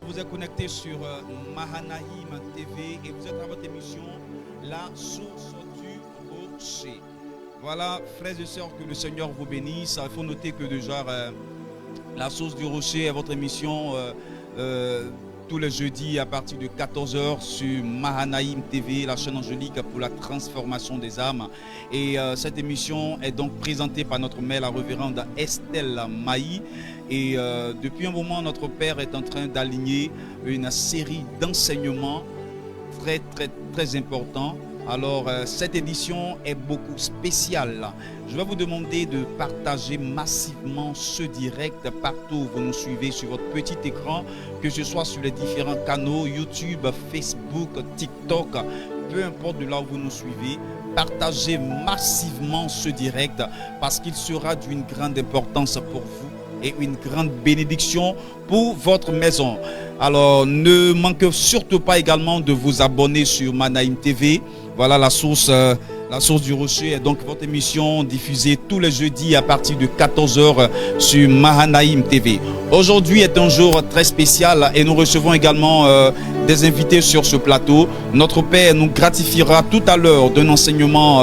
Vous êtes connecté sur Mahanaïm TV et vous êtes à votre émission La Source du Rocher. Voilà, frères et sœurs, que le Seigneur vous bénisse. Il faut noter que déjà La Source du Rocher est votre émission tous les jeudis à partir de 14 h sur Mahanaïm TV, la chaîne angélique pour la transformation des âmes. Et cette émission est donc présentée par notre mère, la révérende Estelle Maï. Et depuis un moment, notre Père est en train d'aligner une série d'enseignements très importants. Alors, cette édition est beaucoup spéciale. Je vais vous demander de partager massivement ce direct partout où vous nous suivez sur votre petit écran, que ce soit sur les différents canaux, YouTube, Facebook, TikTok, peu importe de là où vous nous suivez. Partagez massivement ce direct parce qu'il sera d'une grande importance pour vous et une grande bénédiction pour votre maison. Alors, ne manquez surtout pas également de vous abonner sur Mahanaïm TV. Voilà la source du Rocher est donc votre émission diffusée tous les jeudis à partir de 14 h sur Mahanaïm TV. Aujourd'hui est un jour très spécial et nous recevons également des invités sur ce plateau. Notre Père nous gratifiera tout à l'heure d'un enseignement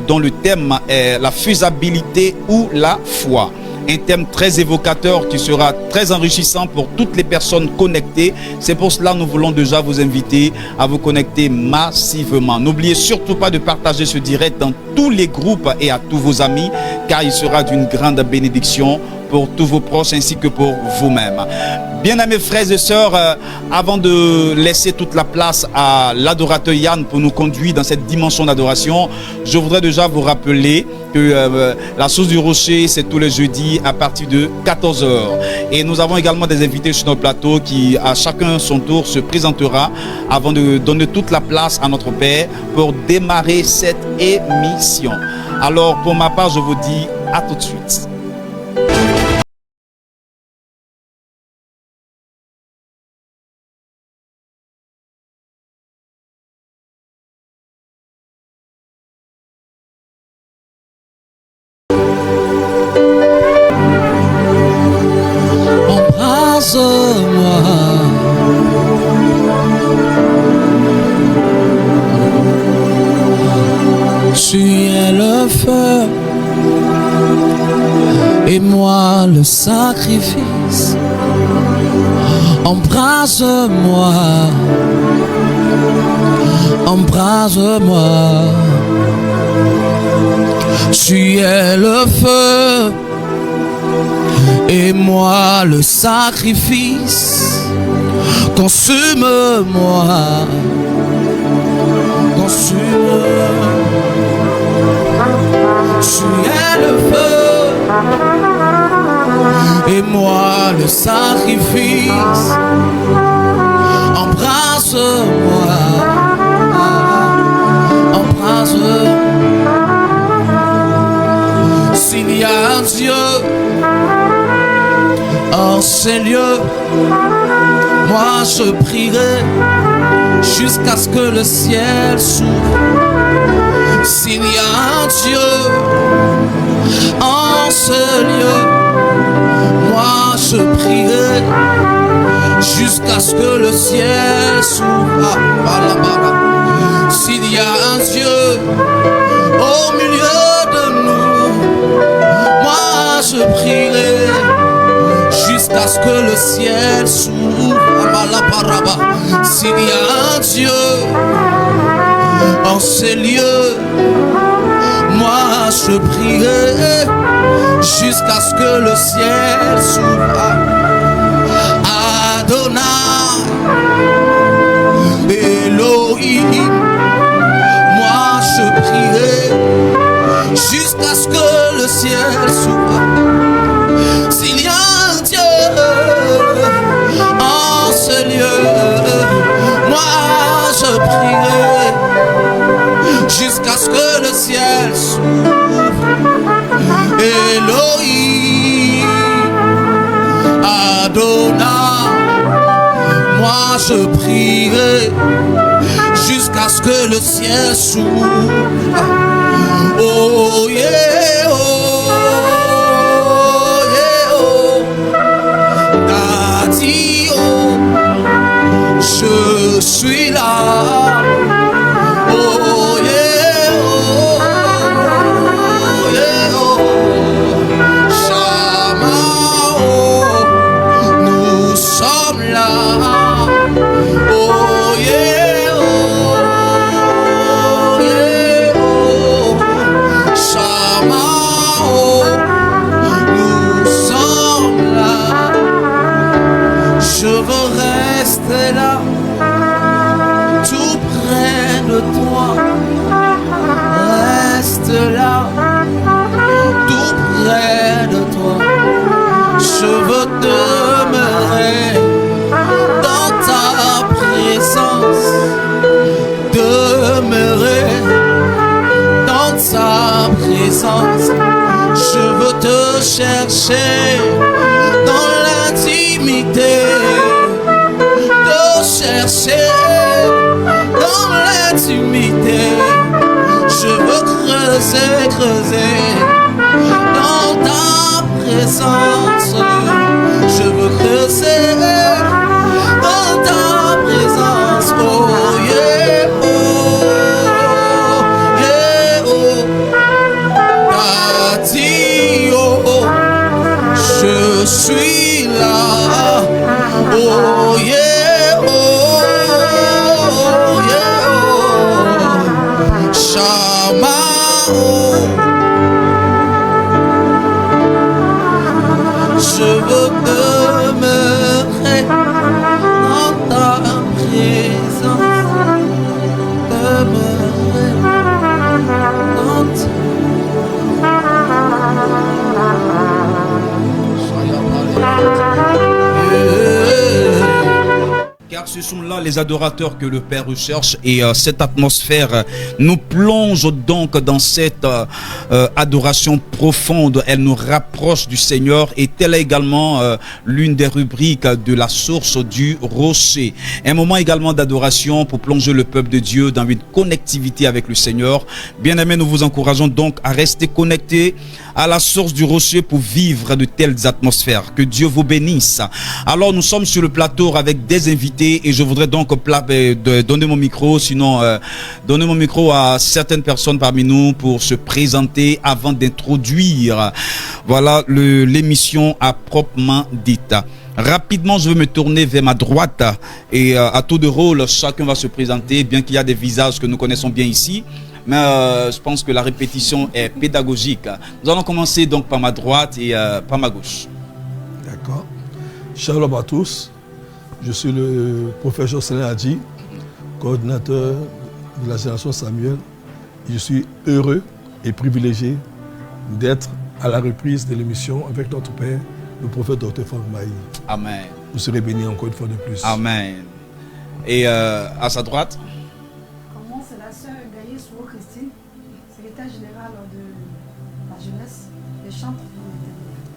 dont le thème est la faisabilité ou la foi. Un thème très évocateur qui sera très enrichissant pour toutes les personnes connectées. C'est pour cela que nous voulons déjà vous inviter à vous connecter massivement. N'oubliez surtout pas de partager ce direct dans tous les groupes et à tous vos amis, car il sera d'une grande bénédiction pour tous vos proches ainsi que pour vous-même. Bien-aimés frères et sœurs, avant de laisser toute la place à l'adorateur Yann pour nous conduire dans cette dimension d'adoration, je voudrais déjà vous rappeler que la Source du Rocher, c'est tous les jeudis à partir de 14 h. Et nous avons également des invités sur notre plateau qui, à chacun son tour, se présentera avant de donner toute la place à notre Père pour démarrer cette émission. Alors, pour ma part, je vous dis à tout de suite. Embrasse-moi, tu es le feu et moi le sacrifice. Embrasse-moi, embrasse-moi, tu es le feu et moi le sacrifice. Consume-moi, consume-moi. Tu es le feu et moi le sacrifice. Embrasse-moi, embrasse-moi. S'il y a un Dieu en ces lieux, moi je prierai jusqu'à ce que le ciel s'ouvre. S'il y a un Dieu en ce lieu, moi je prierai jusqu'à ce que le ciel s'ouvre. S'il y a un Dieu au milieu de nous, moi je prierai jusqu'à ce que le ciel s'ouvre. S'il y a un Dieu en ces lieux, moi je prierai jusqu'à ce que le ciel s'ouvre. Adonai, Elohim, moi je prierai jusqu'à ce que le ciel s'ouvre. S'il y a un Dieu en ce lieu, moi je prierai jusqu'à ce que le ciel s'ouvre. Elohim, Adonai, moi je prierai jusqu'à ce que le ciel s'ouvre. Oh yeah, oh yeah, oh. Daddy, oh. présence. Je veux te chercher dans l'intimité, te chercher dans l'intimité. Je veux creuser, creuser dans ta présence. Je veux creuser dans ta présence. Oh yeah, oh yeah, oh. T'as dit, oh, oh, je suis là. Oh yeah, oh yeah, oh. Shama, oh. Je veux demeurer dans ta présence, demeurer dans ta... Car ce sont là les adorateurs que le Père recherche et cette atmosphère nous plonge donc dans cette adoration profonde. Elle nous rapproche du Seigneur et telle est également l'une des rubriques de la source du rocher. Un moment également d'adoration pour plonger le peuple de Dieu dans une connectivité avec le Seigneur. Bien-aimés, nous vous encourageons donc à rester connectés à la source du rocher pour vivre de telles atmosphères. Que Dieu vous bénisse. Alors nous sommes sur le plateau avec des invités et je voudrais donc donner mon micro, donner mon micro à certaines personnes parmi nous pour se présenter avant d'introduire voilà l'émission à proprement dite. Rapidement, je vais me tourner vers ma droite et à tour de rôle, chacun va se présenter, bien qu'il y a des visages que nous connaissons bien ici. Mais je pense que la répétition est pédagogique. Nous allons commencer donc par ma droite et par ma gauche. D'accord. Shalom à tous. Je suis le professeur Selin Hadji, coordinateur de la génération Samuel. Je suis heureux et privilégié d'être à la reprise de l'émission avec notre père, le prophète Dr. Franck Maï. Amen. Vous serez bénis encore une fois de plus. Amen. Et à sa droite? Comment c'est la sœur Gaïe Souo Christine, secrétaire générale de la jeunesse des chantres.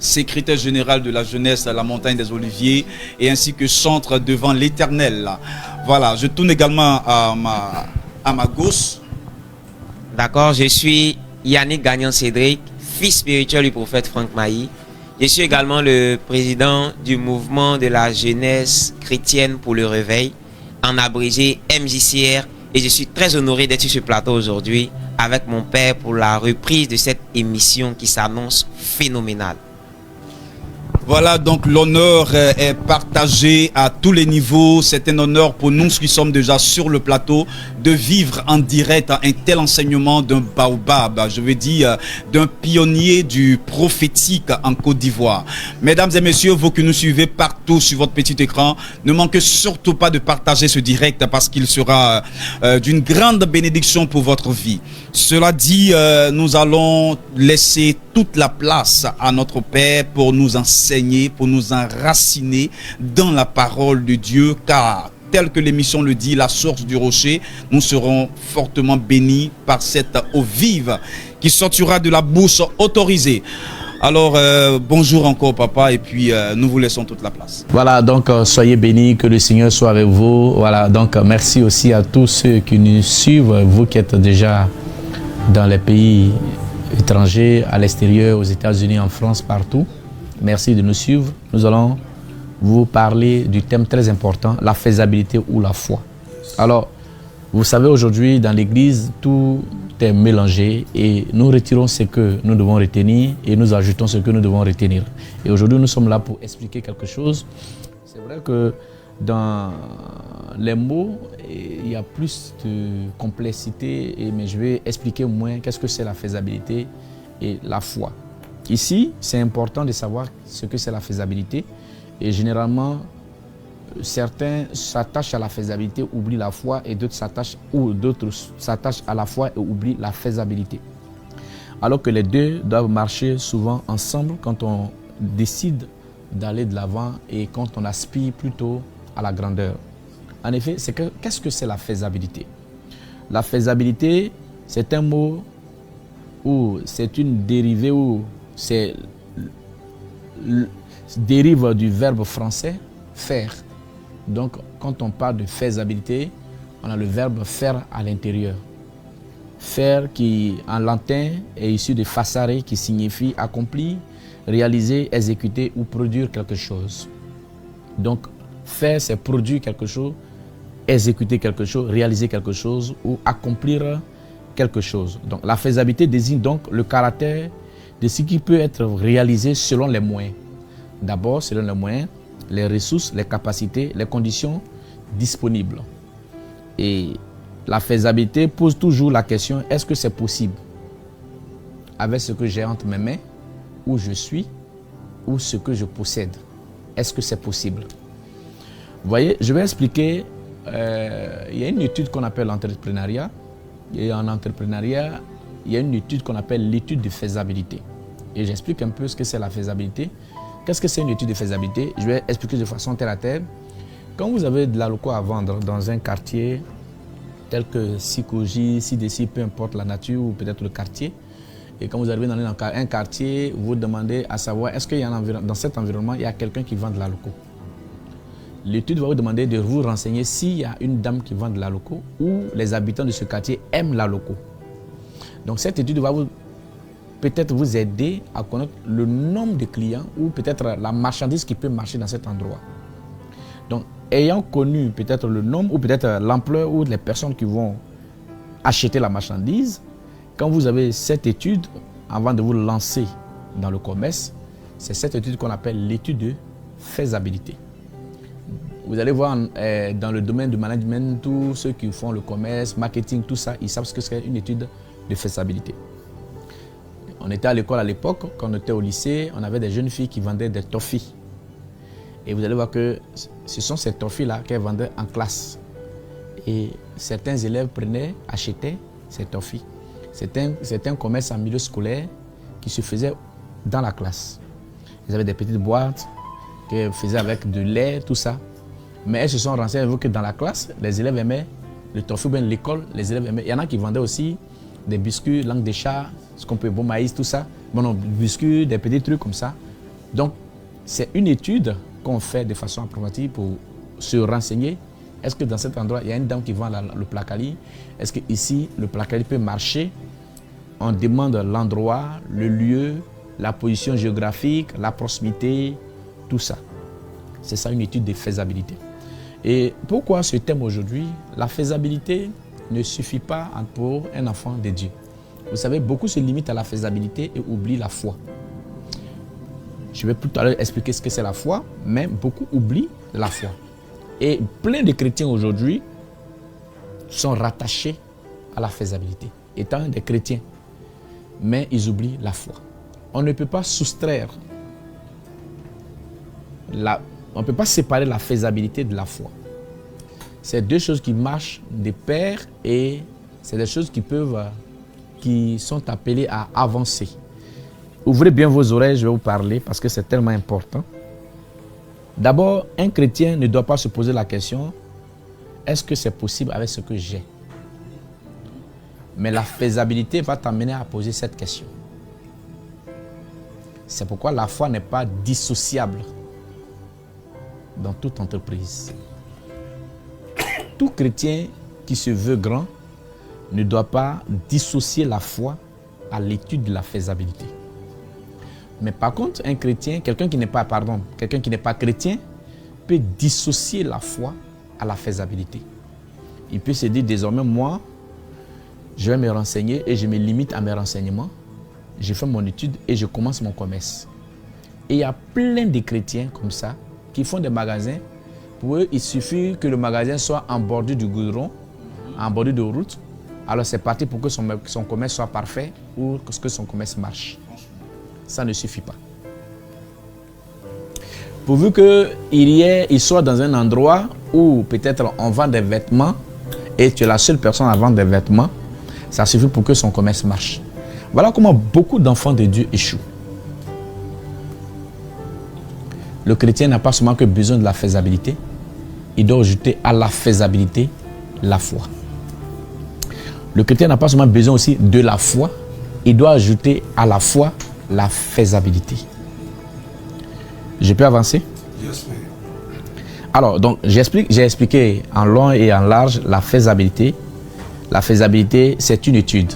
Secrétaire général de la jeunesse à la montagne des Oliviers et ainsi que centre devant l'Éternel. Voilà, je tourne également à ma gauche. D'accord, je suis Yannick Gagnon-Cédric, fils spirituel du prophète Franck Maï. Je suis également le président du mouvement de la jeunesse chrétienne pour le réveil, en abrégé MJCR, et je suis très honoré d'être sur ce plateau aujourd'hui avec mon père pour la reprise de cette émission qui s'annonce phénoménale. Voilà, donc l'honneur est partagé à tous les niveaux. C'est un honneur pour nous qui sommes déjà sur le plateau de vivre en direct un tel enseignement d'un baobab, je veux dire d'un pionnier du prophétique en Côte d'Ivoire. Mesdames et messieurs, vous qui nous suivez partout sur votre petit écran, ne manquez surtout pas de partager ce direct parce qu'il sera d'une grande bénédiction pour votre vie. Cela dit, nous allons laisser toute la place à notre Père pour nous enseigner, pour nous enraciner dans la parole de Dieu, car tel que l'émission le dit, la source du rocher, nous serons fortement bénis par cette eau vive qui sortira de la bouche autorisée. Alors, bonjour encore papa, et puis nous vous laissons toute la place. Voilà, donc soyez bénis, que le Seigneur soit avec vous. Voilà, donc merci aussi à tous ceux qui nous suivent, vous qui êtes déjà dans les pays étrangers, à l'extérieur, aux États-Unis, en France, partout. Merci de nous suivre. Nous allons vous parler du thème très important, la faisabilité ou la foi. Alors, vous savez, aujourd'hui, dans l'Église, tout est mélangé et nous retirons ce que nous devons retenir et nous ajoutons ce que nous devons retenir. Et aujourd'hui, nous sommes là pour expliquer quelque chose. C'est vrai que dans les mots, il y a plus de complexité, mais je vais expliquer moins qu'est-ce que c'est la faisabilité et la foi. Ici, c'est important de savoir ce que c'est la faisabilité et généralement, certains s'attachent à la faisabilité, oublient la foi et d'autres s'attachent à la foi et oublient la faisabilité. Alors que les deux doivent marcher souvent ensemble quand on décide d'aller de l'avant et quand on aspire plutôt à la grandeur. En effet, qu'est-ce que c'est la faisabilité? La faisabilité, c'est un mot ou c'est une dérivée ou c'est dérive du verbe français faire. Donc quand on parle de faisabilité, on a le verbe faire à l'intérieur. Faire qui en latin est issu de facere qui signifie accomplir, réaliser, exécuter ou produire quelque chose. Donc faire c'est produire quelque chose, exécuter quelque chose, réaliser quelque chose ou accomplir quelque chose. Donc la faisabilité désigne donc le caractère de ce qui peut être réalisé selon les moyens. D'abord selon les moyens, les ressources, les capacités, les conditions disponibles. Et la faisabilité pose toujours la question, est-ce que c'est possible avec ce que j'ai entre mes mains, où je suis, ou ce que je possède? Est-ce que c'est possible? Vous voyez, je vais expliquer, il y a une étude qu'on appelle l'entrepreneuriat, et en entrepreneuriat, il y a une étude qu'on appelle l'étude de faisabilité. Et j'explique un peu ce que c'est la faisabilité. Qu'est-ce que c'est une étude de faisabilité? Je vais expliquer de façon terre à terre. Quand vous avez de la loco à vendre dans un quartier, tel que Sikoji, Sidesi, peu importe la nature ou peut-être le quartier, et quand vous arrivez dans un quartier, vous demandez à savoir est-ce qu'il y a dans cet environnement, il y a quelqu'un qui vend de la loco. L'étude va vous demander de vous renseigner s'il y a une dame qui vend de la loco ou les habitants de ce quartier aiment la loco. Donc cette étude va peut-être vous aider à connaître le nombre de clients ou peut-être la marchandise qui peut marcher dans cet endroit. Donc ayant connu peut-être le nombre ou peut-être l'ampleur ou les personnes qui vont acheter la marchandise, quand vous avez cette étude, avant de vous lancer dans le commerce, c'est cette étude qu'on appelle l'étude de faisabilité. Vous allez voir dans le domaine du management, tous ceux qui font le commerce, marketing, tout ça, ils savent ce que c'est une étude de faisabilité. On était à l'école à l'époque, quand on était au lycée, on avait des jeunes filles qui vendaient des toffees. Et vous allez voir que ce sont ces toffees-là qu'elles vendaient en classe. Et certains élèves achetaient ces toffees. C'est un commerce en milieu scolaire qui se faisait dans la classe. Ils avaient des petites boîtes qu'ils faisaient avec de lait, tout ça. Mais elles se sont renseignées que dans la classe, les élèves aimaient le tofu, bien l'école, les élèves aimaient. Il y en a qui vendaient aussi des biscuits, langue de chat, ce qu'on peut, bon maïs, tout ça. Bon, non, biscuits, des petits trucs comme ça. Donc, c'est une étude qu'on fait de façon approfondie pour se renseigner. Est-ce que dans cet endroit, il y a une dame qui vend le placali? Est-ce qu'ici, le placali peut marcher? On demande l'endroit, le lieu, la position géographique, la proximité, tout ça. C'est ça une étude de faisabilité. Et pourquoi ce thème aujourd'hui? La faisabilité ne suffit pas pour un enfant de Dieu. Vous savez, beaucoup se limitent à la faisabilité et oublient la foi. Je vais plus tard expliquer ce que c'est la foi, mais beaucoup oublient la foi. Et plein de chrétiens aujourd'hui sont rattachés à la faisabilité, étant des chrétiens. Mais ils oublient la foi. On ne peut pas soustraire, on ne peut pas séparer la faisabilité de la foi. C'est deux choses qui marchent de pair et c'est des choses qui sont appelées à avancer. Ouvrez bien vos oreilles, je vais vous parler parce que c'est tellement important. D'abord, un chrétien ne doit pas se poser la question, est-ce que c'est possible avec ce que j'ai? Mais la faisabilité va t'amener à poser cette question. C'est pourquoi la foi n'est pas dissociable dans toute entreprise. Tout chrétien qui se veut grand ne doit pas dissocier la foi à l'étude de la faisabilité. Mais par contre, un chrétien, quelqu'un qui n'est pas chrétien, peut dissocier la foi à la faisabilité. Il peut se dire désormais, moi, je vais me renseigner et je me limite à mes renseignements. Je fais mon étude et je commence mon commerce. Et il y a plein de chrétiens comme ça qui font des magasins. Pour eux, il suffit que le magasin soit en bordure du goudron, en bordure de route. Alors c'est parti pour que son commerce soit parfait ou que son commerce marche. Ça ne suffit pas. Pourvu qu'il soit dans un endroit où peut-être on vend des vêtements et tu es la seule personne à vendre des vêtements, ça suffit pour que son commerce marche. Voilà comment beaucoup d'enfants de Dieu échouent. Le chrétien n'a pas seulement que besoin de la faisabilité, il doit ajouter à la faisabilité la foi. Le chrétien n'a pas seulement besoin aussi de la foi, il doit ajouter à la foi la faisabilité. Je peux avancer? Yes, man. Alors, donc, j'ai expliqué en long et en large la faisabilité. La faisabilité, c'est une étude.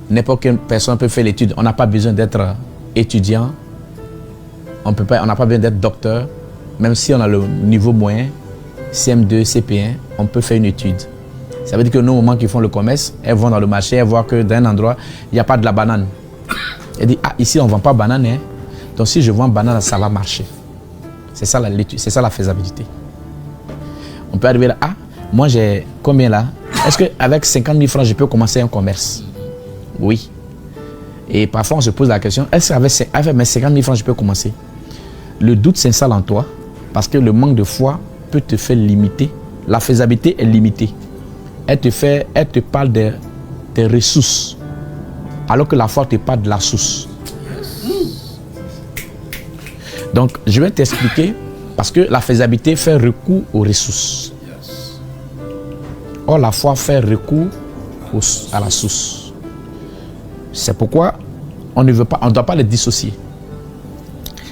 N'importe quelle personne peut faire l'étude. On n'a pas besoin d'être étudiant. On n'a pas besoin d'être docteur. Même si on a le niveau moyen, CM2, CP1, on peut faire une étude. Ça veut dire que nos mamans qui font le commerce, elles vont dans le marché, elles voient que dans un endroit, il n'y a pas de la banane. Elles disent, ah, ici, on ne vend pas banane. Hein? Donc, si je vends banane, ça va marcher. C'est ça la faisabilité. On peut arriver là, ah, moi j'ai combien là? Est-ce qu'avec 50 000 francs, je peux commencer un commerce? Oui. Et parfois, on se pose la question, est-ce qu'avec mes 50 000 francs, je peux commencer? Le doute s'installe en toi parce que le manque de foi peut te faire limiter. La faisabilité est limitée. Elle te parle des ressources, alors que la foi te parle de la source. Donc, je vais t'expliquer, parce que la faisabilité fait recours aux ressources. Or, la foi fait recours à la source. C'est pourquoi on ne doit pas les dissocier.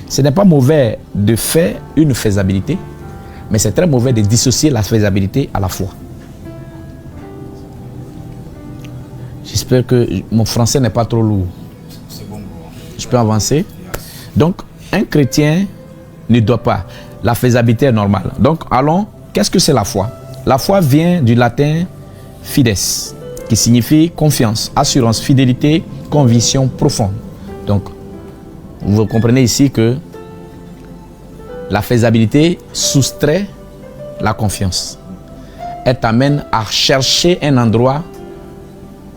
Ce n'est pas mauvais de faire une faisabilité, mais c'est très mauvais de dissocier la faisabilité à la foi. J'espère que mon français n'est pas trop lourd. Je peux avancer? Donc, un chrétien ne doit pas. La faisabilité est normale. Donc, allons. Qu'est-ce que c'est la foi? La foi vient du latin fides, qui signifie confiance, assurance, fidélité, conviction profonde. Donc, vous comprenez ici que la faisabilité soustrait la confiance. Elle t'amène à chercher un endroit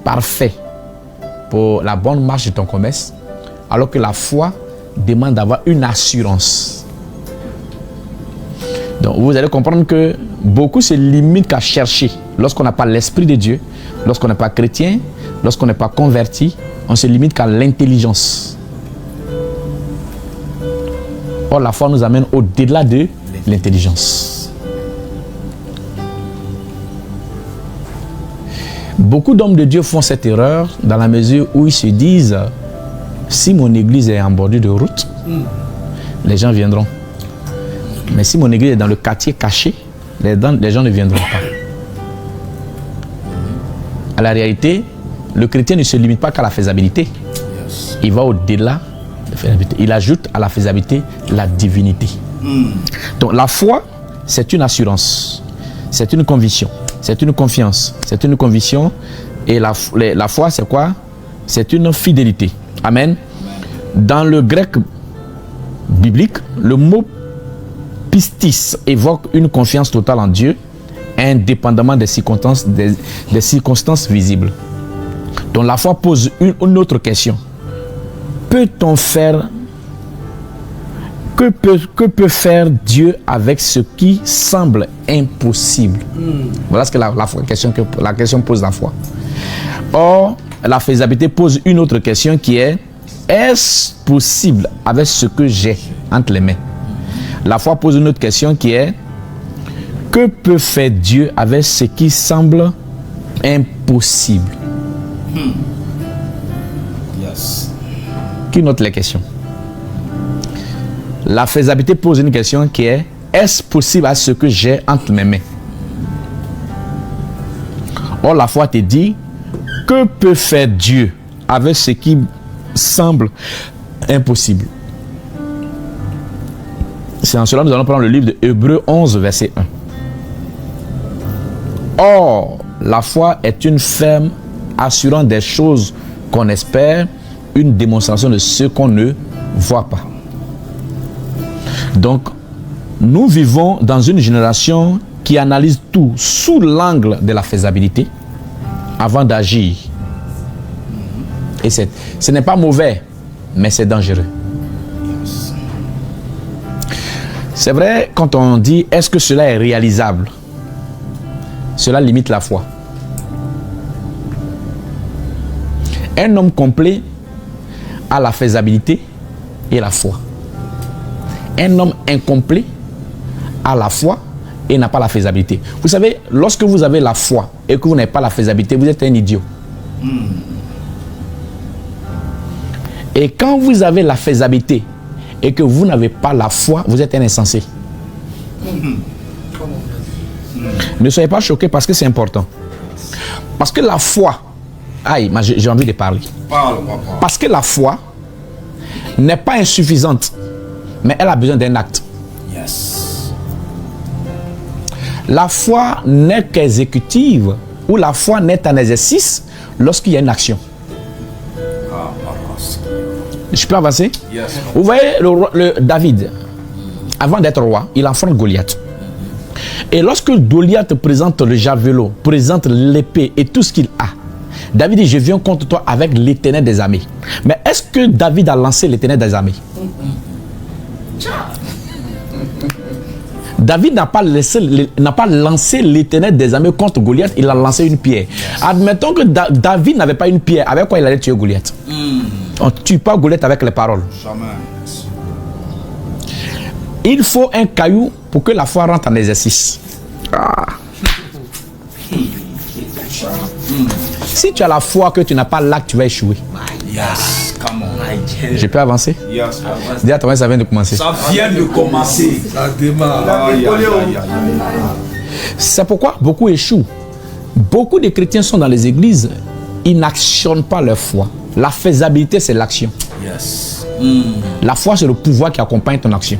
parfait pour la bonne marche de ton commerce, alors que la foi demande d'avoir une assurance. Donc vous allez comprendre que beaucoup se limitent qu'à chercher. Lorsqu'on n'a pas l'Esprit de Dieu, lorsqu'on n'est pas chrétien, lorsqu'on n'est pas converti, on se limite qu'à l'intelligence. Or la foi nous amène au-delà de l'intelligence. Beaucoup d'hommes de Dieu font cette erreur dans la mesure où ils se disent, si mon église est en bordure de route, les gens viendront. Mais si mon église est dans le quartier caché, les gens ne viendront pas. À la réalité, le chrétien ne se limite pas qu'à la faisabilité. Il va au-delà de la faisabilité. Il ajoute à la faisabilité la divinité. Donc la foi, c'est une assurance, c'est une conviction, c'est une confiance, c'est une conviction. Et la foi, c'est quoi? C'est une fidélité. Amen. Dans le grec biblique, le mot pistis évoque une confiance totale en Dieu, indépendamment des circonstances visibles. Donc la foi pose une autre question. Peut-on faire... Que peut faire Dieu avec ce qui semble impossible? Voilà ce que la question pose la foi. Or, la faisabilité pose une autre question qui est: est-ce possible avec ce que j'ai entre les mains? La foi pose une autre question qui est: que peut faire Dieu avec ce qui semble impossible? Qui note les questions? La faisabilité pose une question qui est: est-ce possible à ce que j'ai entre mes mains? Or, la foi te dit: que peut faire Dieu avec ce qui semble impossible? C'est en cela que nous allons prendre le livre de Hébreux 11, verset 1. Or, la foi est une ferme assurance des choses qu'on espère, une démonstration de ce qu'on ne voit pas. Donc, nous vivons dans une génération qui analyse tout sous l'angle de la faisabilité avant d'agir. Et ce n'est pas mauvais, mais c'est dangereux. C'est vrai, quand on dit est-ce que cela est réalisable, cela limite la foi. Un homme complet a la faisabilité et la foi. Un homme incomplet a la foi et n'a pas la faisabilité. Vous savez, lorsque vous avez la foi et que vous n'avez pas la faisabilité, vous êtes un idiot. Et quand vous avez la faisabilité et que vous n'avez pas la foi, vous êtes un insensé. Ne soyez pas choqués parce que c'est important. Parce que la foi, aïe, j'ai envie de parler. Parce que la foi n'est pas insuffisante, mais elle a besoin d'un acte. Yes. La foi n'est qu'exécutive, ou la foi n'est un exercice lorsqu'il y a une action. Je peux avancer? Yes. Vous voyez le David, avant d'être roi, il affronte Goliath. Et lorsque Goliath présente le javelot, présente l'épée et tout ce qu'il a, David dit, je viens contre toi avec l'Éternel des armées. Mais est-ce que David a lancé l'Éternel des armées? David n'a pas lancé l'Éternel des armées contre Goliath, il a lancé une pierre. Admettons que David n'avait pas une pierre, avec quoi il allait tuer Goliath? On ne tue pas Goliath avec les paroles. Jamais. Il faut un caillou pour que la foi rentre en exercice. Si tu as la foi que tu n'as pas l'acte, tu vas échouer. Yes. Come on. Je peux avancer? Yes. Dis à toi, ça vient de commencer. Ça vient de commencer. Ça démarre. Aïe, aïe, aïe, aïe. C'est pourquoi beaucoup échouent. Beaucoup de chrétiens sont dans les églises, ils n'actionnent pas leur foi. La faisabilité, c'est l'action. Yes. La foi, c'est le pouvoir qui accompagne ton action.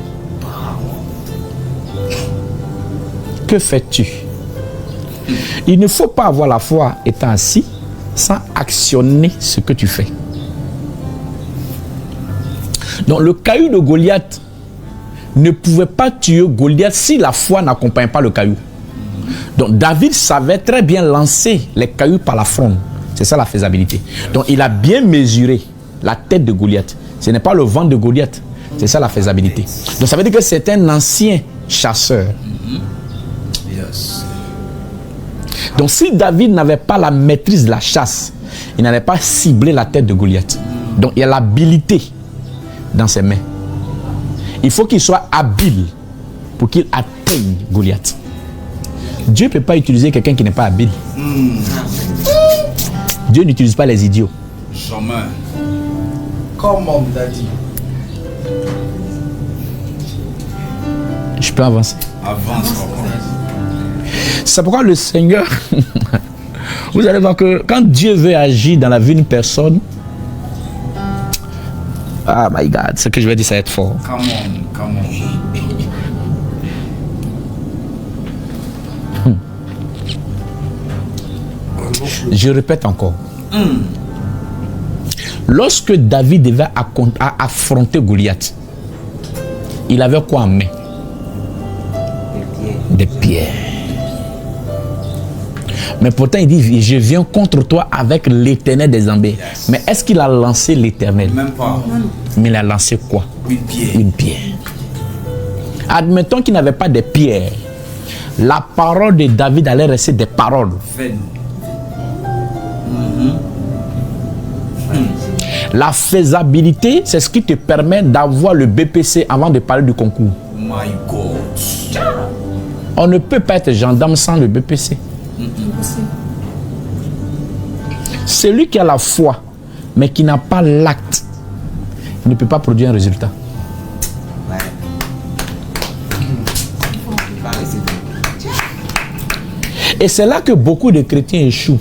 Que fais-tu? Il ne faut pas avoir la foi étant assis sans actionner ce que tu fais. Donc le caillou de Goliath ne pouvait pas tuer Goliath si la foi n'accompagne pas le caillou. Donc David savait très bien lancer les cailloux par la fronde. C'est ça la faisabilité. Donc il a bien mesuré la tête de Goliath. Ce n'est pas le ventre de Goliath. C'est ça la faisabilité. Donc ça veut dire que c'est un ancien chasseur. Yes. Donc si David n'avait pas la maîtrise de la chasse, il n'allait pas cibler la tête de Goliath. Donc il y a l'habilité dans ses mains. Il faut qu'il soit habile pour qu'il atteigne Goliath. Dieu ne peut pas utiliser quelqu'un qui n'est pas habile. Dieu n'utilise pas les idiots. Jamais. Comme on l'a dit. Je peux avancer. Avance, papa. C'est pourquoi le Seigneur, vous allez voir que quand Dieu veut agir dans la vie d'une personne, ah my God, ce que je vais dire, ça va être fort. Come on, come on. Je répète encore. Lorsque David devait affronter Goliath, il avait quoi en main? Des pierres. Mais pourtant, il dit, je viens contre toi avec l'Éternel des armées. Yes. Mais est-ce qu'il a lancé l'Éternel? Même pas. Mais il a lancé quoi? Une pierre. Une pierre. Admettons qu'il n'avait pas de pierre. La parole de David allait rester des paroles. La faisabilité, c'est ce qui te permet d'avoir le BPC avant de parler du concours. My God. On ne peut pas être gendarme sans le BPC. Celui qui a la foi, mais qui n'a pas l'acte, ne peut pas produire un résultat. Et c'est là que beaucoup de chrétiens échouent.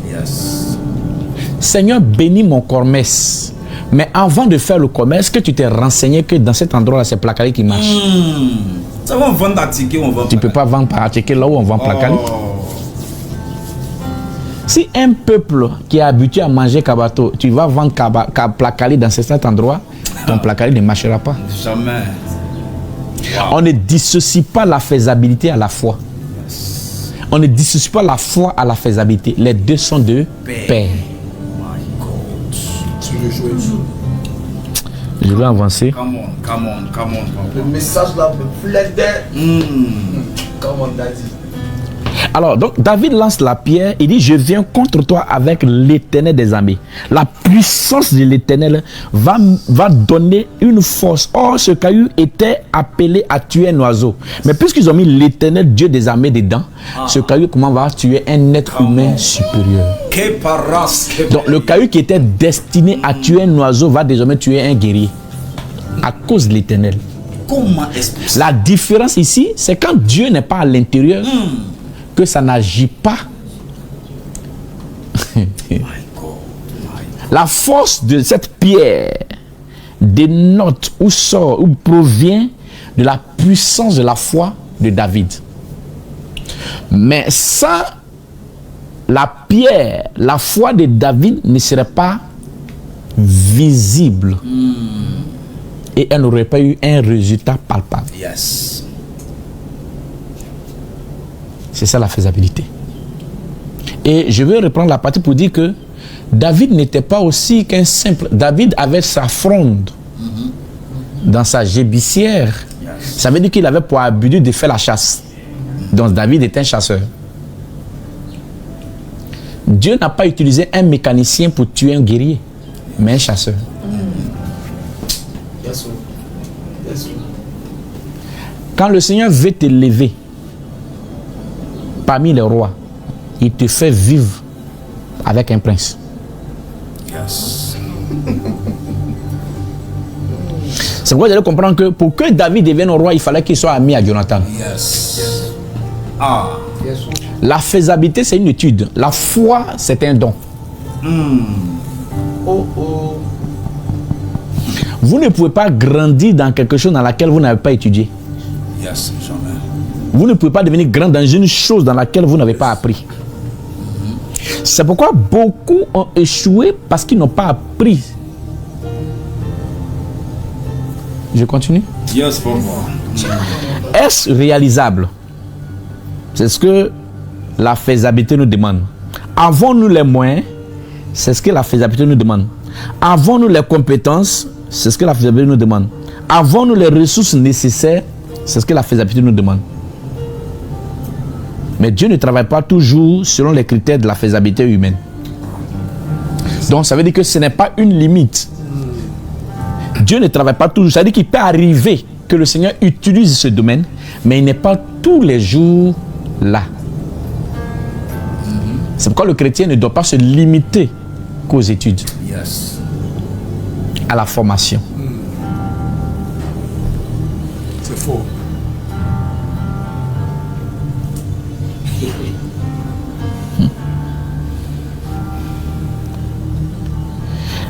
Yes. Seigneur, bénis mon commerce. Mais avant de faire le commerce, que tu t'es renseigné que dans cet endroit-là, c'est Placali qui marche. Ça va vendre à ticket, on va. Tu ne peux pas vendre par ticket là où on vend Placali. Si un peuple qui est habitué à manger Kabato, tu vas vendre Placali dans cet endroit, ton Placali ne marchera pas. Jamais. Wow. On ne dissocie pas la faisabilité à la foi. On ne dissocie pas la foi à la faisabilité. Les deux sont de pair. Je vais avancer. Come on, come on, come on. Le message là me plaidait. Comme on l'a dit. Alors, donc, David lance la pierre, il dit, je viens contre toi avec l'Éternel des armées. La puissance de l'Éternel va donner une force. Or, ce caillou était appelé à tuer un oiseau. Mais puisqu'ils ont mis l'Éternel, Dieu des armées, dedans, ce caillou, comment va tuer un être humain supérieur. Donc, le caillou qui était destiné à tuer un oiseau va désormais tuer un guerrier. À cause de l'Éternel. Comment est-ce possible? La différence ici, c'est quand Dieu n'est pas à l'intérieur, que ça n'agit pas. La force de cette pierre dénote ou sort ou provient de la puissance de la foi de David. Mais sans la pierre, la foi de David ne serait pas visible. Et elle n'aurait pas eu un résultat palpable. Yes. C'est ça la faisabilité. Et je vais reprendre la partie pour dire que David n'était pas aussi qu'un simple... David avait sa fronde dans sa gébissière. Yes. Ça veut dire qu'il avait pour habitude de faire la chasse. Donc David était un chasseur. Dieu n'a pas utilisé un mécanicien pour tuer un guerrier, mais un chasseur. Quand le Seigneur veut t'élever parmi les rois, il te fait vivre avec un prince. Yes. C'est pourquoi vous allez comprendre que pour que David devienne roi, il fallait qu'il soit ami à Jonathan. Yes. Ah. La faisabilité, c'est une étude. La foi, c'est un don. Vous ne pouvez pas grandir dans quelque chose dans laquelle vous n'avez pas étudié. Yes, jamais. Vous ne pouvez pas devenir grand dans une chose dans laquelle vous n'avez pas appris. C'est pourquoi beaucoup ont échoué parce qu'ils n'ont pas appris. Je continue? Yes, pour moi. Est-ce réalisable? C'est ce que la faisabilité nous demande. Avons-nous les moyens? C'est ce que la faisabilité nous demande. Avons-nous les compétences? C'est ce que la faisabilité nous demande. Avons-nous les ressources nécessaires? C'est ce que la faisabilité nous demande. Mais Dieu ne travaille pas toujours selon les critères de la faisabilité humaine. Donc ça veut dire que ce n'est pas une limite. Dieu ne travaille pas toujours. Ça veut dire qu'il peut arriver que le Seigneur utilise ce domaine, mais il n'est pas tous les jours là. C'est pourquoi le chrétien ne doit pas se limiter qu'aux études. Yes. À la formation. C'est faux.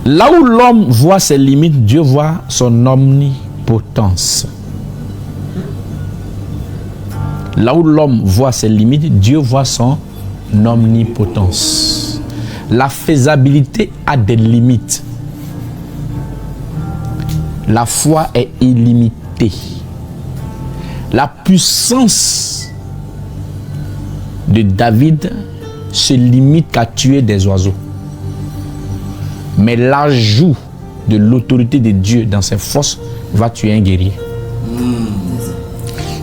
Là où l'homme voit ses limites, Dieu voit son omnipotence. Là où l'homme voit ses limites, Dieu voit son omnipotence. La faisabilité a des limites. La foi est illimitée. La puissance de David se limite à tuer des oiseaux. Mais l'ajout de l'autorité de Dieu dans ses forces va tuer un guerrier.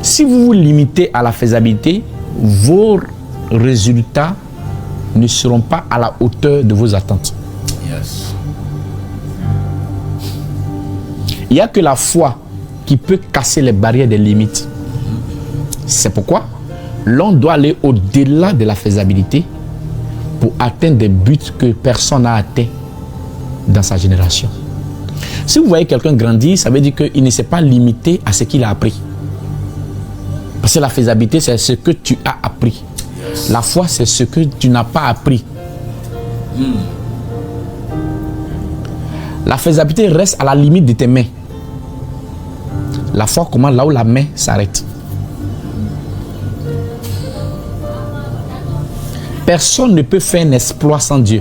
Si vous vous limitez à la faisabilité, vos résultats ne seront pas à la hauteur de vos attentes. Yes. Il n'y a que la foi qui peut casser les barrières des limites. C'est pourquoi l'on doit aller au-delà de la faisabilité pour atteindre des buts que personne n'a atteints dans sa génération. Si vous voyez quelqu'un grandir, ça veut dire qu'il ne s'est pas limité à ce qu'il a appris. Parce que la faisabilité, c'est ce que tu as appris. Yes. La foi, c'est ce que tu n'as pas appris. La faisabilité reste à la limite de tes mains. La foi commence là où la main s'arrête. Personne ne peut faire un exploit sans Dieu.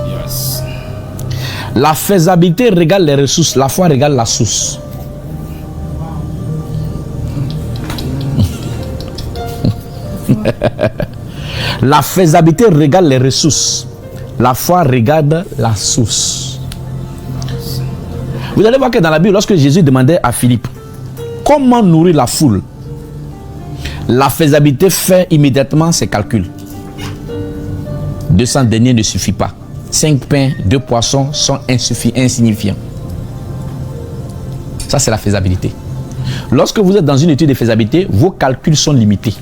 Yes. La faisabilité regarde les ressources, la foi regarde la source. La faisabilité regarde les ressources, la foi regarde la source. Vous allez voir que dans la Bible, lorsque Jésus demandait à Philippe, comment nourrir la foule? La faisabilité fait immédiatement ses calculs. 200 deniers ne suffit pas. 5 pains, 2 poissons sont insignifiants. Ça, c'est la faisabilité. Lorsque vous êtes dans une étude de faisabilité, vos calculs sont limités.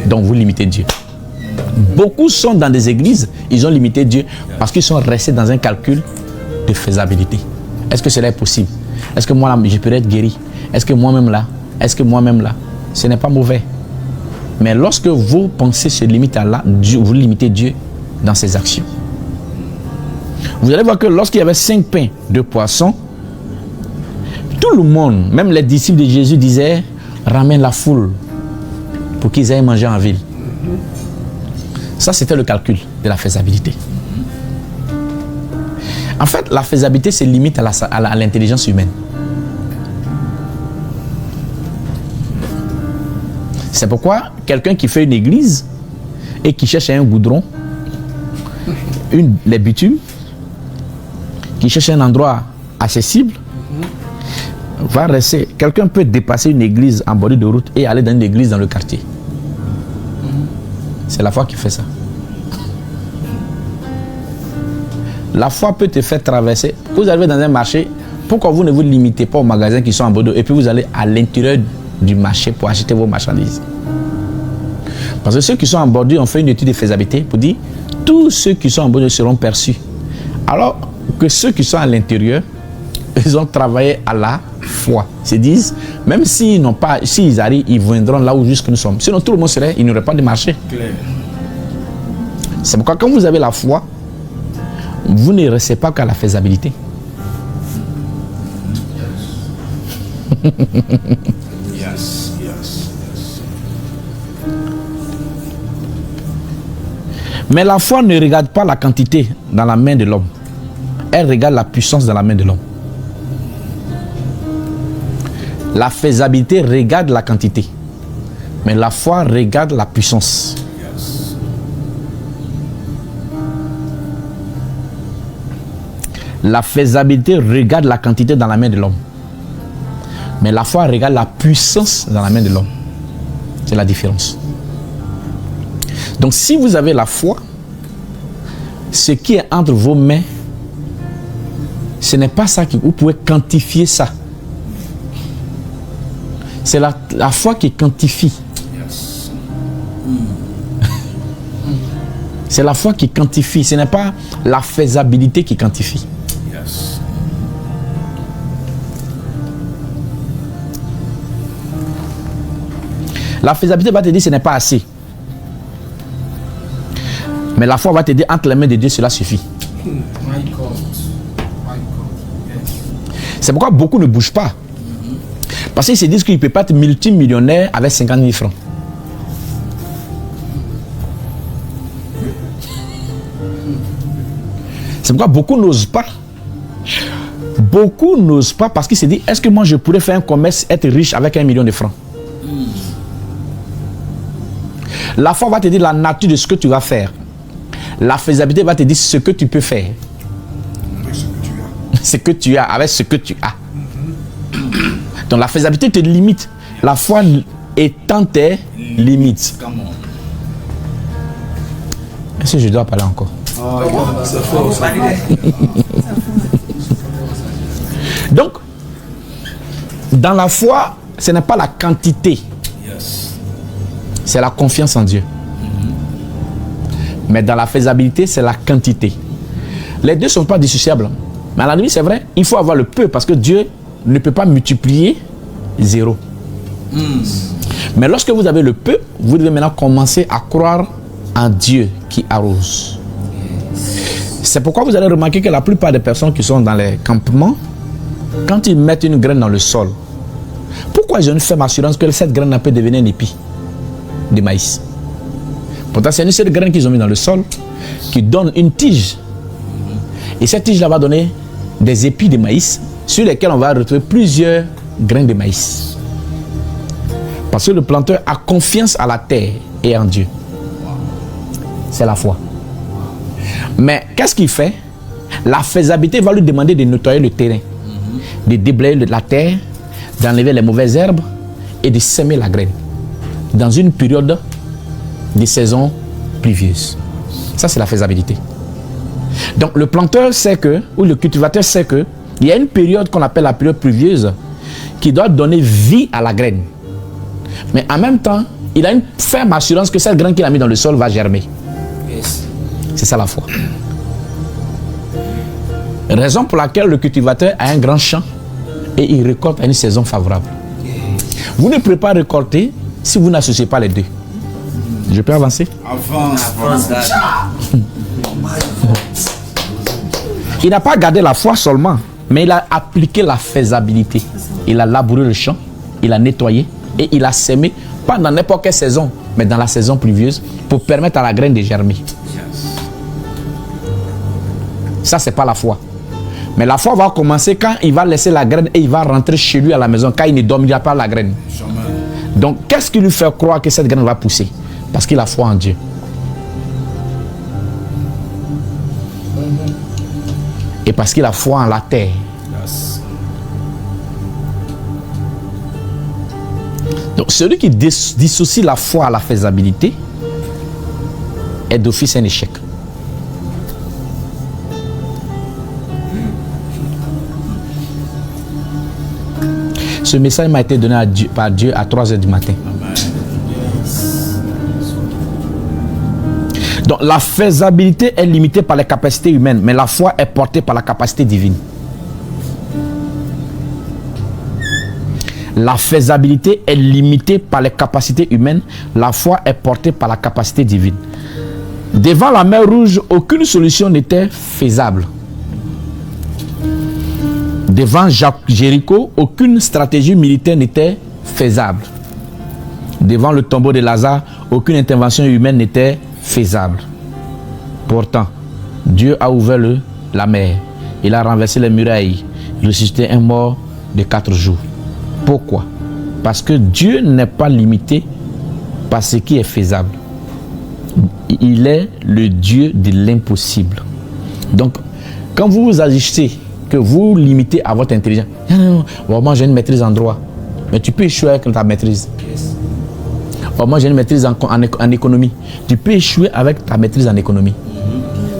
Donc, vous limitez Dieu. Beaucoup sont dans des églises, ils ont limité Dieu parce qu'ils sont restés dans un calcul de faisabilité. Est-ce que cela est possible? Est-ce que moi, je peux être guéri? Est-ce que moi-même là? Est-ce que moi-même là? Ce n'est pas mauvais. Mais lorsque vos pensées se limitent à là, vous limitez Dieu dans ses actions. Vous allez voir que lorsqu'il y avait 5 pains, 2 poissons, tout le monde, même les disciples de Jésus disaient, ramène la foule pour qu'ils aillent manger en ville. Ça, c'était le calcul de la faisabilité. En fait, la faisabilité se limite à l'intelligence humaine. C'est pourquoi quelqu'un qui fait une église et qui cherche un goudron, les bitumes, qui cherche un endroit accessible, va rester. Quelqu'un peut dépasser une église en bordure de route et aller dans une église dans le quartier. C'est la foi qui fait ça. La foi peut te faire traverser. Vous arrivez dans un marché, pourquoi vous ne vous limitez pas aux magasins qui sont en Bordeaux et puis vous allez à l'intérieur du marché pour acheter vos marchandises? Parce que ceux qui sont en bordure ont fait une étude de faisabilité pour dire tous ceux qui sont en bordure seront perçus. Alors que ceux qui sont à l'intérieur, ils ont travaillé à la foi. Ils se disent, même s'ils n'ont pas, s'ils arrivent, ils viendront là où jusque nous sommes. Sinon tout le monde serait, il n'y aurait pas de marché. C'est pourquoi quand vous avez la foi, vous ne restez pas qu'à la faisabilité. Yes. Mais la foi ne regarde pas la quantité dans la main de l'homme. Elle regarde la puissance dans la main de l'homme. La faisabilité regarde la quantité. Mais la foi regarde la puissance. La faisabilité regarde la quantité dans la main de l'homme. Mais la foi regarde la puissance dans la main de l'homme. C'est la différence. Donc si vous avez la foi, ce qui est entre vos mains, ce n'est pas ça que vous pouvez quantifier ça. C'est la foi qui quantifie. C'est la foi qui quantifie. Ce n'est pas la faisabilité qui quantifie. La faisabilité va te dire ce n'est pas assez. Mais la foi va te dire entre les mains de Dieu, cela suffit. C'est pourquoi beaucoup ne bougent pas. Parce qu'ils se disent qu'ils ne peuvent pas être multimillionnaires avec 50 000 francs. C'est pourquoi beaucoup n'osent pas. Beaucoup n'osent pas parce qu'ils se disent, est-ce que moi je pourrais faire un commerce, être riche avec 1 million de francs? La foi va te dire la nature de ce que tu vas faire. La faisabilité va te dire ce que tu peux faire. Ce que tu as, avec ce que tu as. Donc la faisabilité te limite. La foi étend tes limites. Est-ce que je dois parler encore? Donc, dans la foi, ce n'est pas la quantité. C'est la confiance en Dieu. Mais dans la faisabilité, c'est la quantité. Les deux ne sont pas dissociables. Mais à la limite, c'est vrai, il faut avoir le peu parce que Dieu ne peut pas multiplier 0. Mais lorsque vous avez le peu, vous devez maintenant commencer à croire en Dieu qui arrose. C'est pourquoi vous allez remarquer que la plupart des personnes qui sont dans les campements, quand ils mettent une graine dans le sol, pourquoi ils ont une ferme assurance que cette graine peut devenir un épi de maïs? Pourtant, c'est une seule graine qu'ils ont mis dans le sol qui donne une tige. Et cette tige-là va donner des épis de maïs sur lesquels on va retrouver plusieurs graines de maïs. Parce que le planteur a confiance à la terre et en Dieu. C'est la foi. Mais qu'est-ce qu'il fait? La faisabilité va lui demander de nettoyer le terrain, de déblayer la terre, d'enlever les mauvaises herbes, et de semer la graine dans une période de saison pluvieuse. Ça, c'est la faisabilité. Donc, le planteur sait que, ou le cultivateur sait que, il y a une période qu'on appelle la période pluvieuse qui doit donner vie à la graine. Mais en même temps, il a une ferme assurance que cette graine qu'il a mis dans le sol va germer. Yes. C'est ça la foi. Raison pour laquelle le cultivateur a un grand champ et il récolte à une saison favorable. Vous ne pouvez pas récolter si vous n'associez pas les deux. Je peux avancer? Avance. Il n'a pas gardé la foi seulement, mais il a appliqué la faisabilité. Il a labouré le champ, il a nettoyé et il a sémé, pas dans n'importe quelle saison, mais dans la saison pluvieuse, pour permettre à la graine de germer. Ça, c'est pas la foi. Mais la foi va commencer quand il va laisser la graine et il va rentrer chez lui à la maison, quand il ne dormira pas la graine. Donc, qu'est-ce qui lui fait croire que cette graine va pousser? Parce qu'il a foi en Dieu. Et parce qu'il a foi en la terre. Donc, celui qui dissocie la foi à la faisabilité est d'office un échec. Ce message m'a été donné par Dieu à 3 h du matin. Donc la faisabilité est limitée par les capacités humaines, mais la foi est portée par la capacité divine. La faisabilité est limitée par les capacités humaines, la foi est portée par la capacité divine. Devant la mer Rouge, aucune solution n'était faisable. Devant Jéricho, aucune stratégie militaire n'était faisable. Devant le tombeau de Lazare, aucune intervention humaine n'était faisable. Pourtant, Dieu a ouvert la mer. Il a renversé les murailles. Il a ressuscité un mort de 4 jours. Pourquoi? Parce que Dieu n'est pas limité par ce qui est faisable. Il est le Dieu de l'impossible. Donc, quand vous vous agissez, que vous limitez à votre intelligence. Non, moi j'ai une maîtrise en droit. Mais tu peux échouer avec ta maîtrise. Moi j'ai une maîtrise en économie. Tu peux échouer avec ta maîtrise en économie.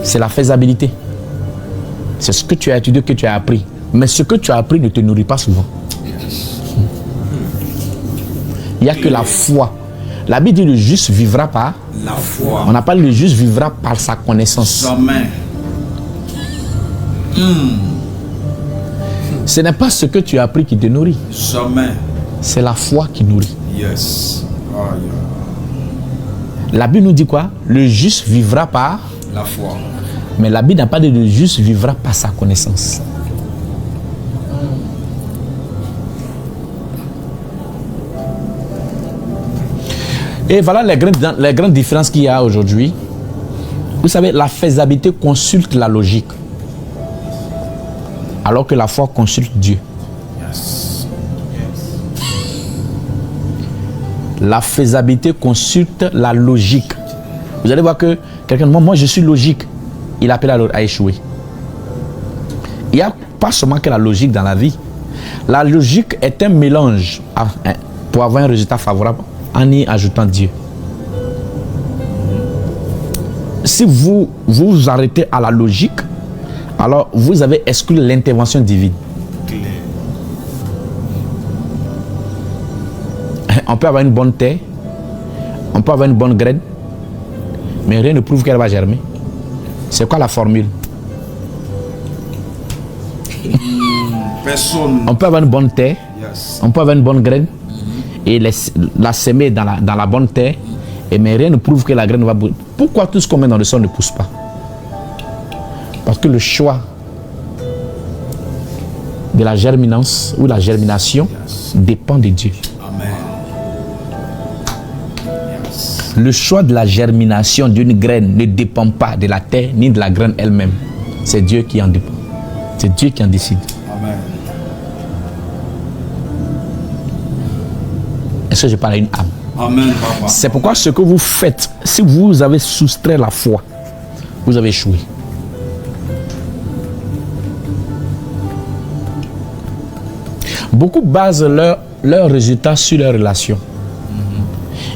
C'est la faisabilité. C'est ce que tu as étudié, que tu as appris. Mais ce que tu as appris ne te nourrit pas souvent. Il n'y a que la foi. La Bible dit le juste vivra par la foi. On n'a pas dit le juste vivra par sa connaissance. Jamais. Ce n'est pas ce que tu as appris qui te nourrit. Jamais. C'est la foi qui nourrit. Yes. Oh, yeah. La Bible nous dit quoi? Le juste vivra par la foi. Mais la Bible n'a pas dit le juste vivra par sa connaissance. Et voilà les grandes différences qu'il y a aujourd'hui. Vous savez, la faisabilité consulte la logique, alors que la foi consulte Dieu. Yes. La faisabilité consulte la logique. Vous allez voir que quelqu'un dit, moi je suis logique. Il appelle à échouer. Il n'y a pas seulement que la logique dans la vie. La logique est un mélange pour avoir un résultat favorable en y ajoutant Dieu. Si vous vous arrêtez à la logique, alors vous avez exclu l'intervention divine. On peut avoir une bonne terre, on peut avoir une bonne graine, mais rien ne prouve qu'elle va germer. C'est quoi la formule? Personne. On peut avoir une bonne terre, Yes. on peut avoir une bonne graine et la semer dans la bonne terre, mais rien ne prouve que la graine va bouger. Pourquoi tout ce qu'on met dans le sol ne pousse pas? Parce que le choix de la germinance ou la germination dépend de Dieu. Amen. Yes. Le choix de la germination d'une graine ne dépend pas de la terre ni de la graine elle-même. C'est Dieu qui en dépend. C'est Dieu qui en décide. Amen. Est-ce que je parle à une âme? Amen, papa. C'est pourquoi ce que vous faites, si vous avez soustrait la foi, vous avez échoué. Beaucoup basent leur leurs résultats sur leurs relations.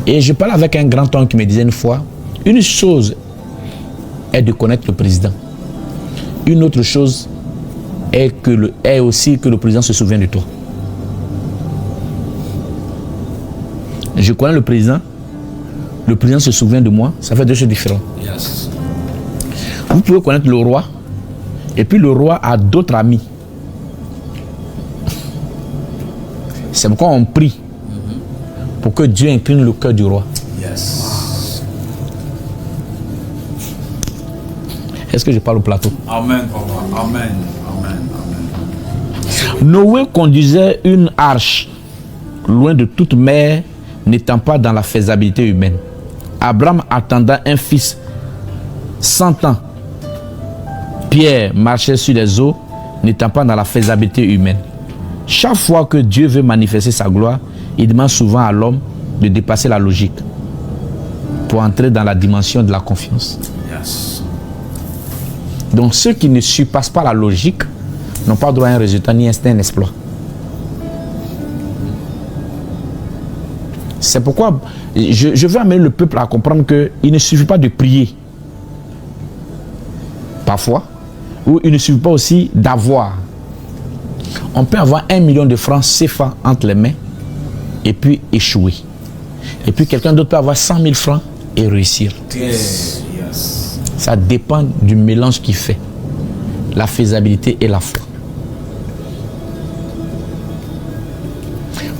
Et je parlais avec un grand homme qui me disait une fois, une chose est de connaître le président. Une autre chose est aussi que le président se souvient de toi. Je connais le président se souvient de moi, ça fait deux choses différentes. Yes. Vous pouvez connaître le roi, et puis le roi a d'autres amis. C'est pourquoi on prie pour que Dieu incline le cœur du roi. Yes. Est-ce que je parle au plateau? Amen, papa. Amen. Amen. Amen. Noé conduisait une arche loin de toute mer, n'étant pas dans la faisabilité humaine. Abraham attendant un fils 100 ans. Pierre marchait sur les eaux, n'étant pas dans la faisabilité humaine. Chaque fois que Dieu veut manifester sa gloire, il demande souvent à l'homme de dépasser la logique pour entrer dans la dimension de la confiance. Yes. Donc ceux qui ne surpassent pas la logique n'ont pas droit à un résultat ni un exploit. C'est pourquoi je veux amener le peuple à comprendre qu'il ne suffit pas de prier. Parfois. Ou il ne suffit pas aussi d'avoir. On peut avoir 1 million de francs CFA entre les mains et puis échouer. Et puis quelqu'un d'autre peut avoir 100 000 francs et réussir. Yes. Yes. Ça dépend du mélange qu'il fait. La faisabilité et la foi.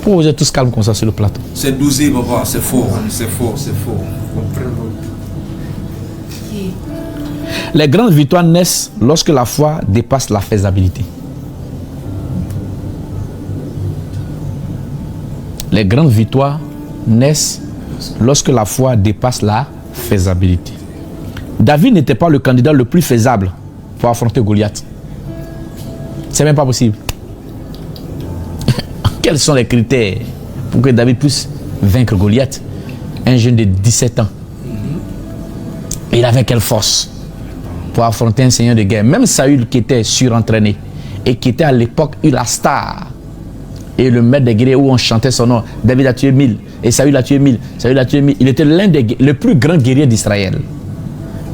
Pourquoi vous êtes tous calmes comme ça sur le plateau? C'est 12, papa. C'est faux. C'est faux. C'est faux. Les grandes victoires naissent lorsque la foi dépasse la faisabilité. Les grandes victoires naissent lorsque la foi dépasse la faisabilité. David n'était pas le candidat le plus faisable pour affronter Goliath. C'est même pas possible. Quels sont les critères pour que David puisse vaincre Goliath? Un jeune de 17 ans. Et il avait quelle force pour affronter un seigneur de guerre? Même Saül qui était surentraîné et qui était à l'époque la star et le maître des guerriers où on chantait son nom. David a tué 1000 et Saül a tué 1000. Saül a tué 1000. Il était l'un des le plus grands guerriers d'Israël.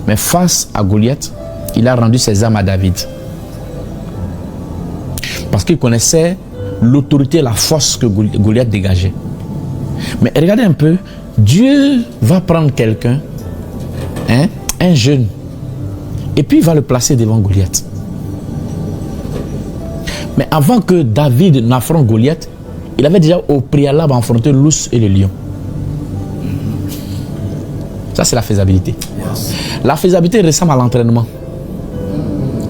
Mais face à Goliath, il a rendu ses armes à David. Parce qu'il connaissait l'autorité et la force que Goliath dégageait. Mais regardez un peu, Dieu va prendre quelqu'un, un jeune, et puis il va le placer devant Goliath. Mais avant que David n'affronte Goliath, il avait déjà au préalable affronté l'ours et le lion. Ça, c'est la faisabilité. Yes. La faisabilité ressemble à l'entraînement.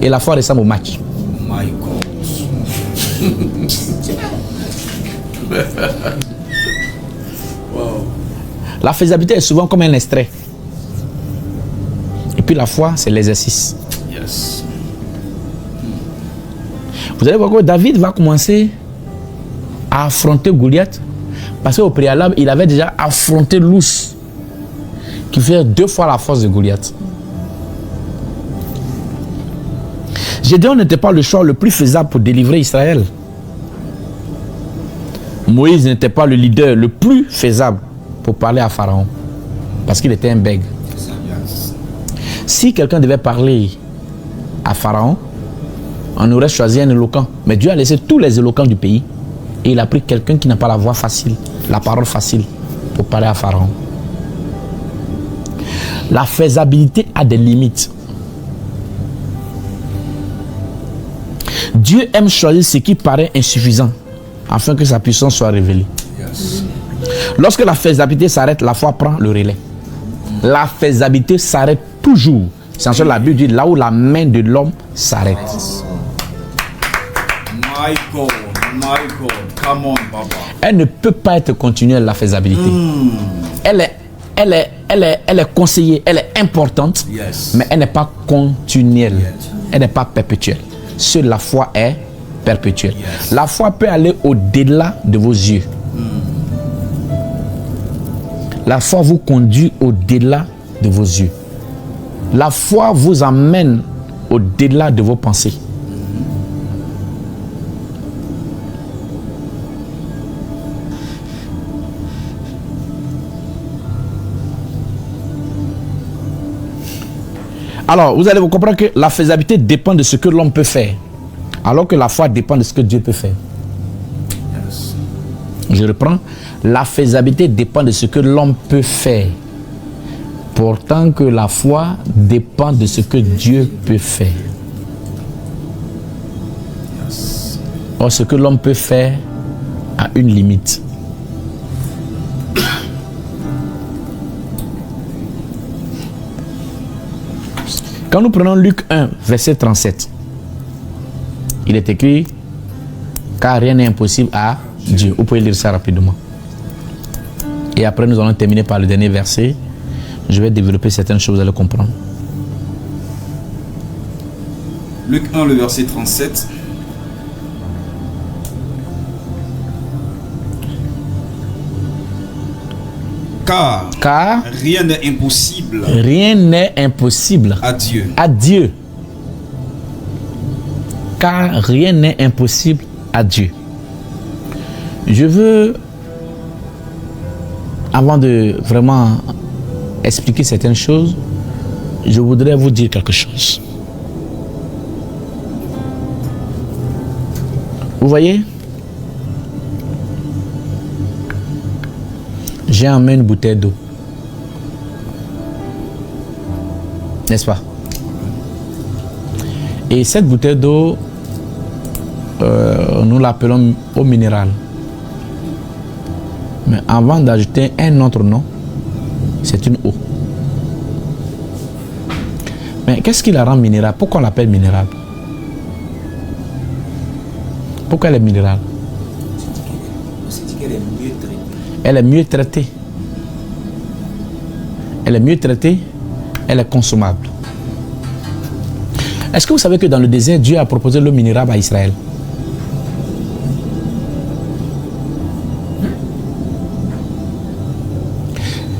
Et la foi ressemble au match. My God. Wow. La faisabilité est souvent comme un extrait. Et puis la foi, c'est l'exercice. Yes. Vous allez voir que David va commencer à affronter Goliath parce qu'au préalable, il avait déjà affronté l'ours qui fait 2 fois la force de Goliath. Gédéon n'était pas le choix le plus faisable pour délivrer Israël. Moïse n'était pas le leader le plus faisable pour parler à Pharaon parce qu'il était un bègue. Yes. Si quelqu'un devait parler à Pharaon, on aurait choisi un éloquent. Mais Dieu a laissé tous les éloquents du pays et il a pris quelqu'un qui n'a pas la voix facile, la parole facile pour parler à Pharaon. La faisabilité a des limites. Dieu aime choisir ce qui paraît insuffisant afin que sa puissance soit révélée. Yes. Lorsque la faisabilité s'arrête, la foi prend le relais. La faisabilité s'arrête toujours. C'est en ce que la Bible dit là où la main de l'homme s'arrête. My God. My God. Come on, Baba. Elle ne peut pas être continuelle, la faisabilité. Elle est conseillée, elle est importante, Yes. mais elle n'est pas continuelle. Elle n'est pas perpétuelle. Seule la foi est perpétuelle. Yes. La foi peut aller au-delà de vos yeux. La foi vous conduit au-delà de vos yeux. La foi vous amène au-delà de vos pensées. Alors, vous allez vous comprendre que la faisabilité dépend de ce que l'homme peut faire, alors que la foi dépend de ce que Dieu peut faire. Je reprends. La faisabilité dépend de ce que l'homme peut faire, pourtant que la foi dépend de ce que Dieu peut faire. Or, ce que l'homme peut faire a une limite. Quand nous prenons Luc 1, verset 37, il est écrit « Car rien n'est impossible à Dieu ». Vous pouvez lire ça rapidement. Et après, nous allons terminer par le dernier verset. Je vais développer certaines choses, vous allez comprendre. Luc 1, le verset 37. Car rien n'est impossible. Rien n'est impossible à Dieu. À Dieu. Car rien n'est impossible à Dieu. Je veux, avant de vraiment expliquer certaines choses, je voudrais vous dire quelque chose. Vous voyez? J'ai emmené une bouteille d'eau. N'est-ce pas? Et cette bouteille d'eau, nous l'appelons eau minérale. Mais avant d'ajouter un autre nom, c'est une eau. Mais qu'est-ce qui la rend minérale? Pourquoi on l'appelle minérale? Pourquoi elle est minérale? Elle est mieux traitée. Elle est mieux traitée. Elle est consommable. Est-ce que vous savez que dans le désert, Dieu a proposé l'eau minérale à Israël?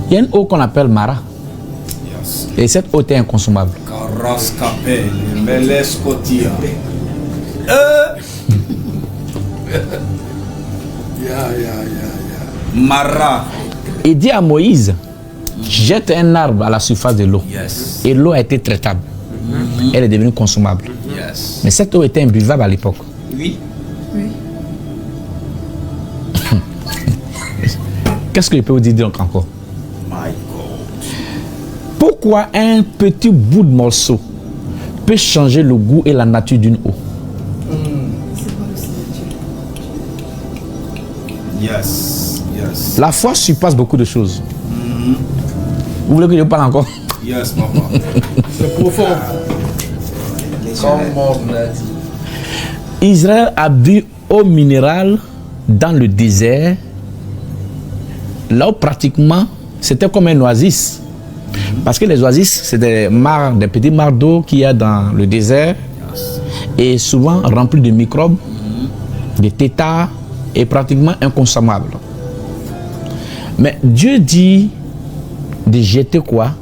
Il y a une eau qu'on appelle Mara. Et cette eau est inconsommable. Mara. Il dit à Moïse, jette un arbre à la surface de l'eau. Et l'eau a été traitable. Elle est devenue consommable. Mais cette eau était imbuvable à l'époque. Oui. Qu'est-ce que je peux vous dire donc encore? Pourquoi un petit bout de morceau peut changer le goût et la nature d'une eau? La foi surpasse beaucoup de choses. Vous voulez que je vous parle encore? Yes, papa. C'est profond. Israël a bu eau minérale dans le désert, là où pratiquement c'était comme un oasis. Parce que les oasis, c'est des petits mares d'eau qu'il y a dans le désert et souvent remplis de microbes, de tétards et pratiquement inconsommables. Mais Dieu dit de jeter quoi?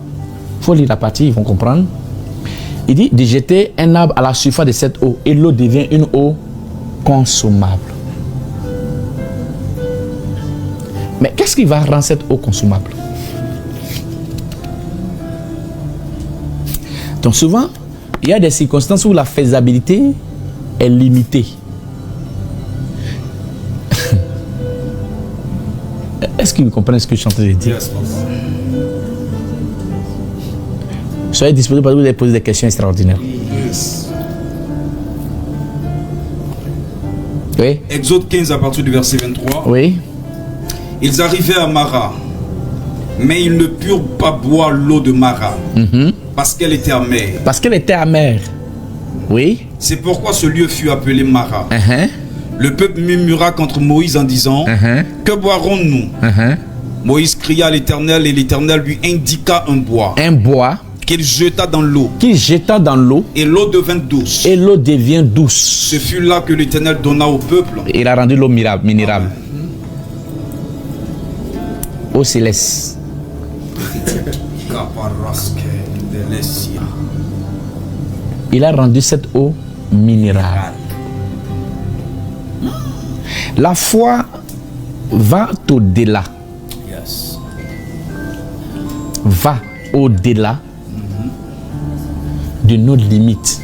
Il faut lire la partie, ils vont comprendre. Il dit de jeter un arbre à la surface de cette eau et l'eau devient une eau consommable. Mais qu'est-ce qui va rendre cette eau consommable? Donc souvent, il y a des circonstances où la faisabilité est limitée. Est-ce que vous comprenez ce que je suis en train de dire? Soyez disponibles parce que vous allez poser des questions extraordinaires. Oui. Exode 15 à partir du verset 23. Oui. Ils arrivaient à Mara, mais ils ne purent pas boire l'eau de Mara, parce qu'elle était amère. Parce qu'elle était amère. Oui. C'est pourquoi ce lieu fut appelé Mara. Le peuple murmura contre Moïse en disant, que boirons-nous? Moïse cria à l'Éternel et l'Éternel lui indiqua un bois. Un bois. Qu'il jeta dans l'eau. Qu'il jeta dans l'eau. Et l'eau devint douce. Et l'eau devient douce. Ce fut là que l'Éternel donna au peuple. Il a rendu l'eau minérale. Eau céleste. Il a rendu cette eau minérale. La foi va au-delà. Va au-delà de nos limites.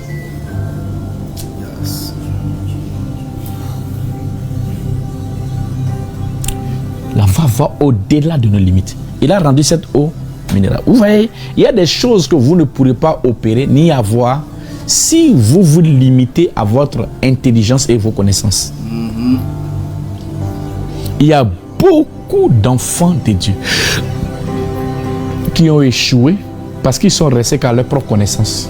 La foi va au-delà de nos limites. Il a rendu cette eau minérale. Vous voyez, il y a des choses que vous ne pourrez pas opérer ni avoir si vous vous limitez à votre intelligence et vos connaissances. Il y a beaucoup d'enfants de Dieu qui ont échoué parce qu'ils sont restés qu'à leur propre connaissance.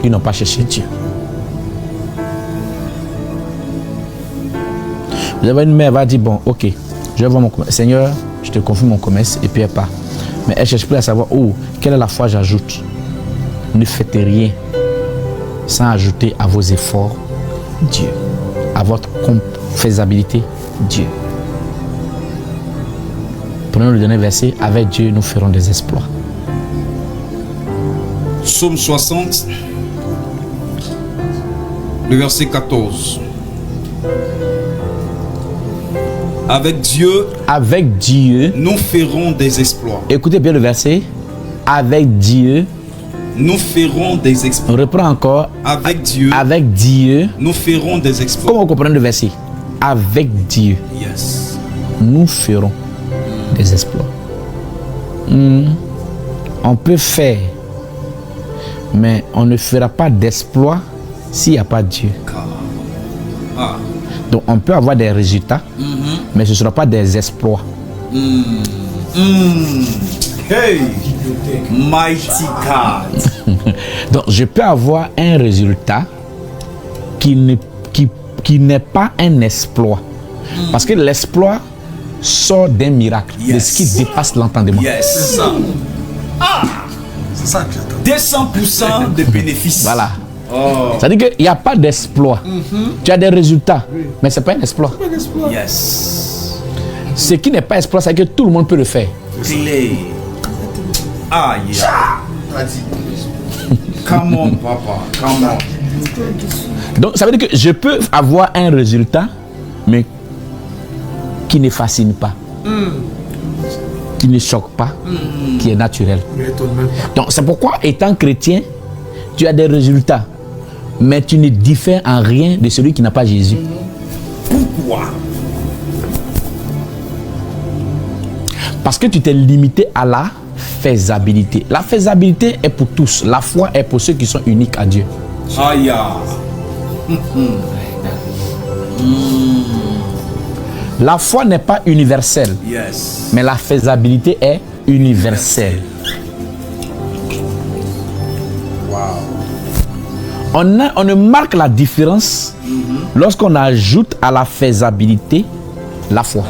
Ils n'ont pas cherché Dieu. Vous avez une mère, elle va dire, bon, ok, je vais voir mon commerce. Seigneur, je te confie mon commerce, et puis elle part. Mais elle cherche plus à savoir, oh, quelle est la foi j'ajoute. Ne faites rien sans ajouter à vos efforts Dieu, à votre faisabilité Dieu. Prenons le dernier verset, avec Dieu nous ferons des exploits. Psaume 60, le verset 14. Avec Dieu, nous ferons des exploits. Écoutez bien le verset. Avec Dieu, nous ferons des exploits. On reprend encore. Avec Dieu, nous ferons des exploits. Comment vous comprenez le verset? Avec Dieu, yes, nous ferons des exploits. On peut faire, mais on ne fera pas d'exploits s'il n'y a pas Dieu. Donc on peut avoir des résultats, mais ce ne sera pas des exploits. Hey, mighty God. Donc je peux avoir un résultat qui n'est pas un exploit. Parce que l'exploit sort d'un miracle, de ce qui dépasse l'entendement. Yes. C'est ça que j'attends. 200% de bénéfices. Voilà. C'est-à-dire qu'il n'y a pas d'exploit. Tu as des résultats, mais ce n'est pas un exploit. Yes. Ce qui n'est pas exploit, c'est que tout le monde peut le faire. Clé. Ah, yeah. Come on, papa. Come on. Donc, ça veut dire que je peux avoir un résultat, mais qui ne fascine pas, qui ne choque pas, qui est naturel. Donc, c'est pourquoi, étant chrétien, tu as des résultats, mais tu ne diffères en rien de celui qui n'a pas Jésus. Pourquoi? Parce que tu t'es limité à la faisabilité. La faisabilité est pour tous. La foi est pour ceux qui sont uniques à Dieu. Aïe. La foi n'est pas universelle, Yes. mais la faisabilité est universelle. On ne marque la différence lorsqu'on ajoute à la faisabilité la foi.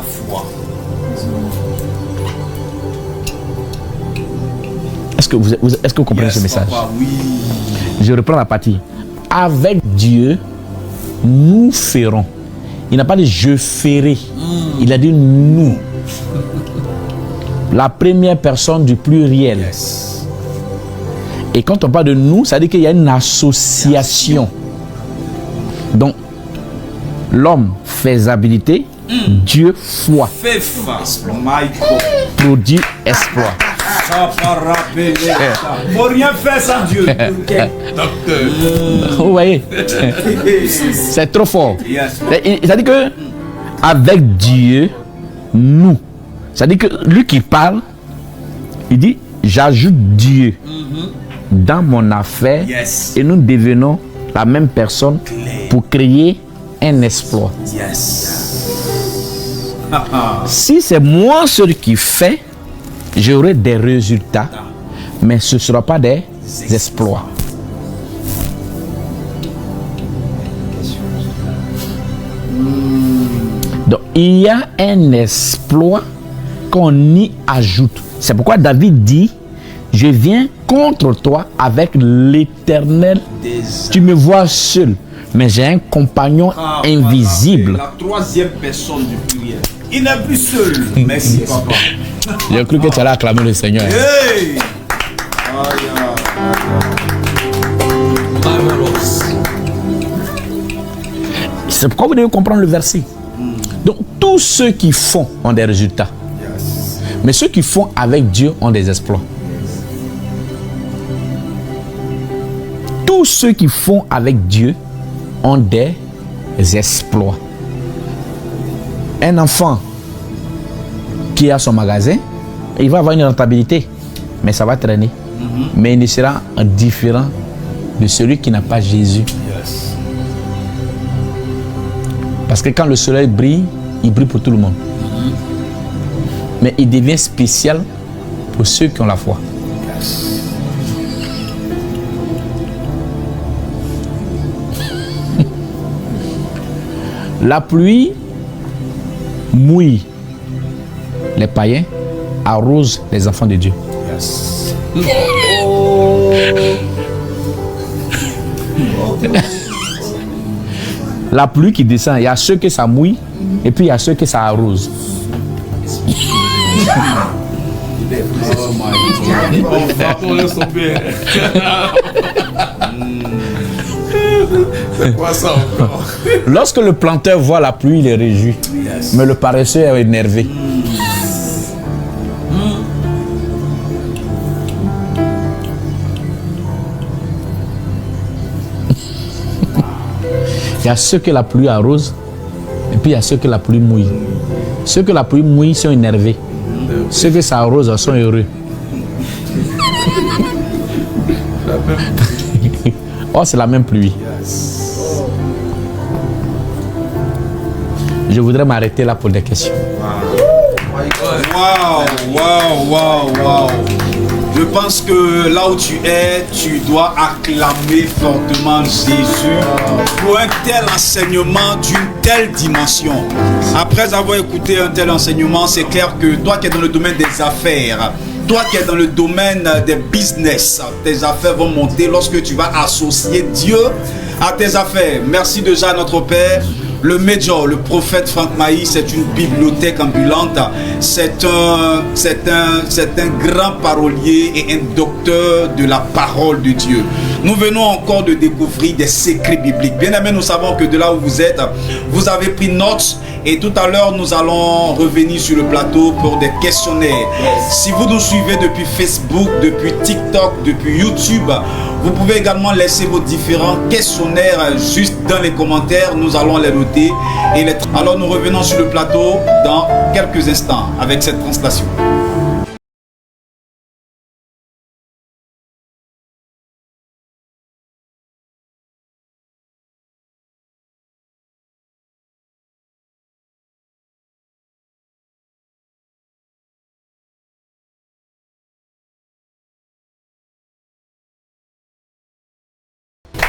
Est-ce que vous comprenez ce message? Papa, oui. Je reprends la partie. Avec Dieu, nous ferons. Il n'a pas dit je ferai. Il a dit nous. La première personne du pluriel. Yes. Et quand on parle de nous, ça veut dire qu'il y a une association. Donc, l'homme, faisabilité, Dieu, foi. Fais face, Michael. Produit, exploit. Ça va rappeler ça. Faut rien faire sans Dieu. Vous voyez? C'est trop fort. Yes. Ça veut dire que, avec Dieu, nous. Ça veut dire que lui qui parle, il dit, j'ajoute Dieu dans mon affaire, Yes. et nous devenons la même personne pour créer un exploit. Yes. Si c'est moi celui qui fait, j'aurai des résultats, mais ce ne sera pas des exploits. Donc il y a un exploit qu'on y ajoute. C'est pourquoi David dit, je viens contre toi avec l'Éternel. Tu me vois seul, mais j'ai un compagnon invisible. La troisième personne du pluriel. Il n'est plus seul. Merci, papa. J'ai cru que tu allais acclamer le Seigneur. Hey! C'est pourquoi vous devez comprendre le verset. Donc, tous ceux qui font ont des résultats. Yes. Mais ceux qui font avec Dieu ont des exploits. ceux qui font avec Dieu ont des exploits. Un enfant qui a son magasin, il va avoir une rentabilité, mais ça va traîner. Mais il ne sera différent de celui qui n'a pas Jésus. Parce que quand le soleil brille, il brille pour tout le monde. Mais il devient spécial pour ceux qui ont la foi. La pluie mouille les païens, arrose les enfants de Dieu. La pluie qui descend, il y a ceux que ça mouille et puis il y a ceux que ça arrose. Lorsque le planteur voit la pluie, il est réjoui. Mais le paresseux est énervé. Il y a ceux que la pluie arrose et puis il y a ceux que la pluie mouille. Ceux que la pluie mouille sont énervés. Ceux que ça arrose sont heureux. Oh, c'est la même pluie. Je voudrais m'arrêter là pour des questions. Waouh. Je pense que là où tu es, tu dois acclamer fortement Jésus pour un tel enseignement d'une telle dimension. Après avoir écouté un tel enseignement, c'est clair que toi qui es dans le domaine des affaires, toi qui es dans le domaine des business, tes affaires vont monter lorsque tu vas associer Dieu à tes affaires. Merci déjà à notre Père. Le Major, le prophète Franck Maï, c'est une bibliothèque ambulante. C'est un grand parolier et un docteur de la parole de Dieu. Nous venons encore de découvrir des secrets bibliques. Bien aimé, nous savons que de là où vous êtes, vous avez pris note. Et tout à l'heure, nous allons revenir sur le plateau pour des questionnaires. Si vous nous suivez depuis Facebook, depuis TikTok, depuis YouTube, vous pouvez également laisser vos différents questionnaires juste dans les commentaires. Nous allons les noter. Alors nous revenons sur le plateau dans quelques instants avec cette translation.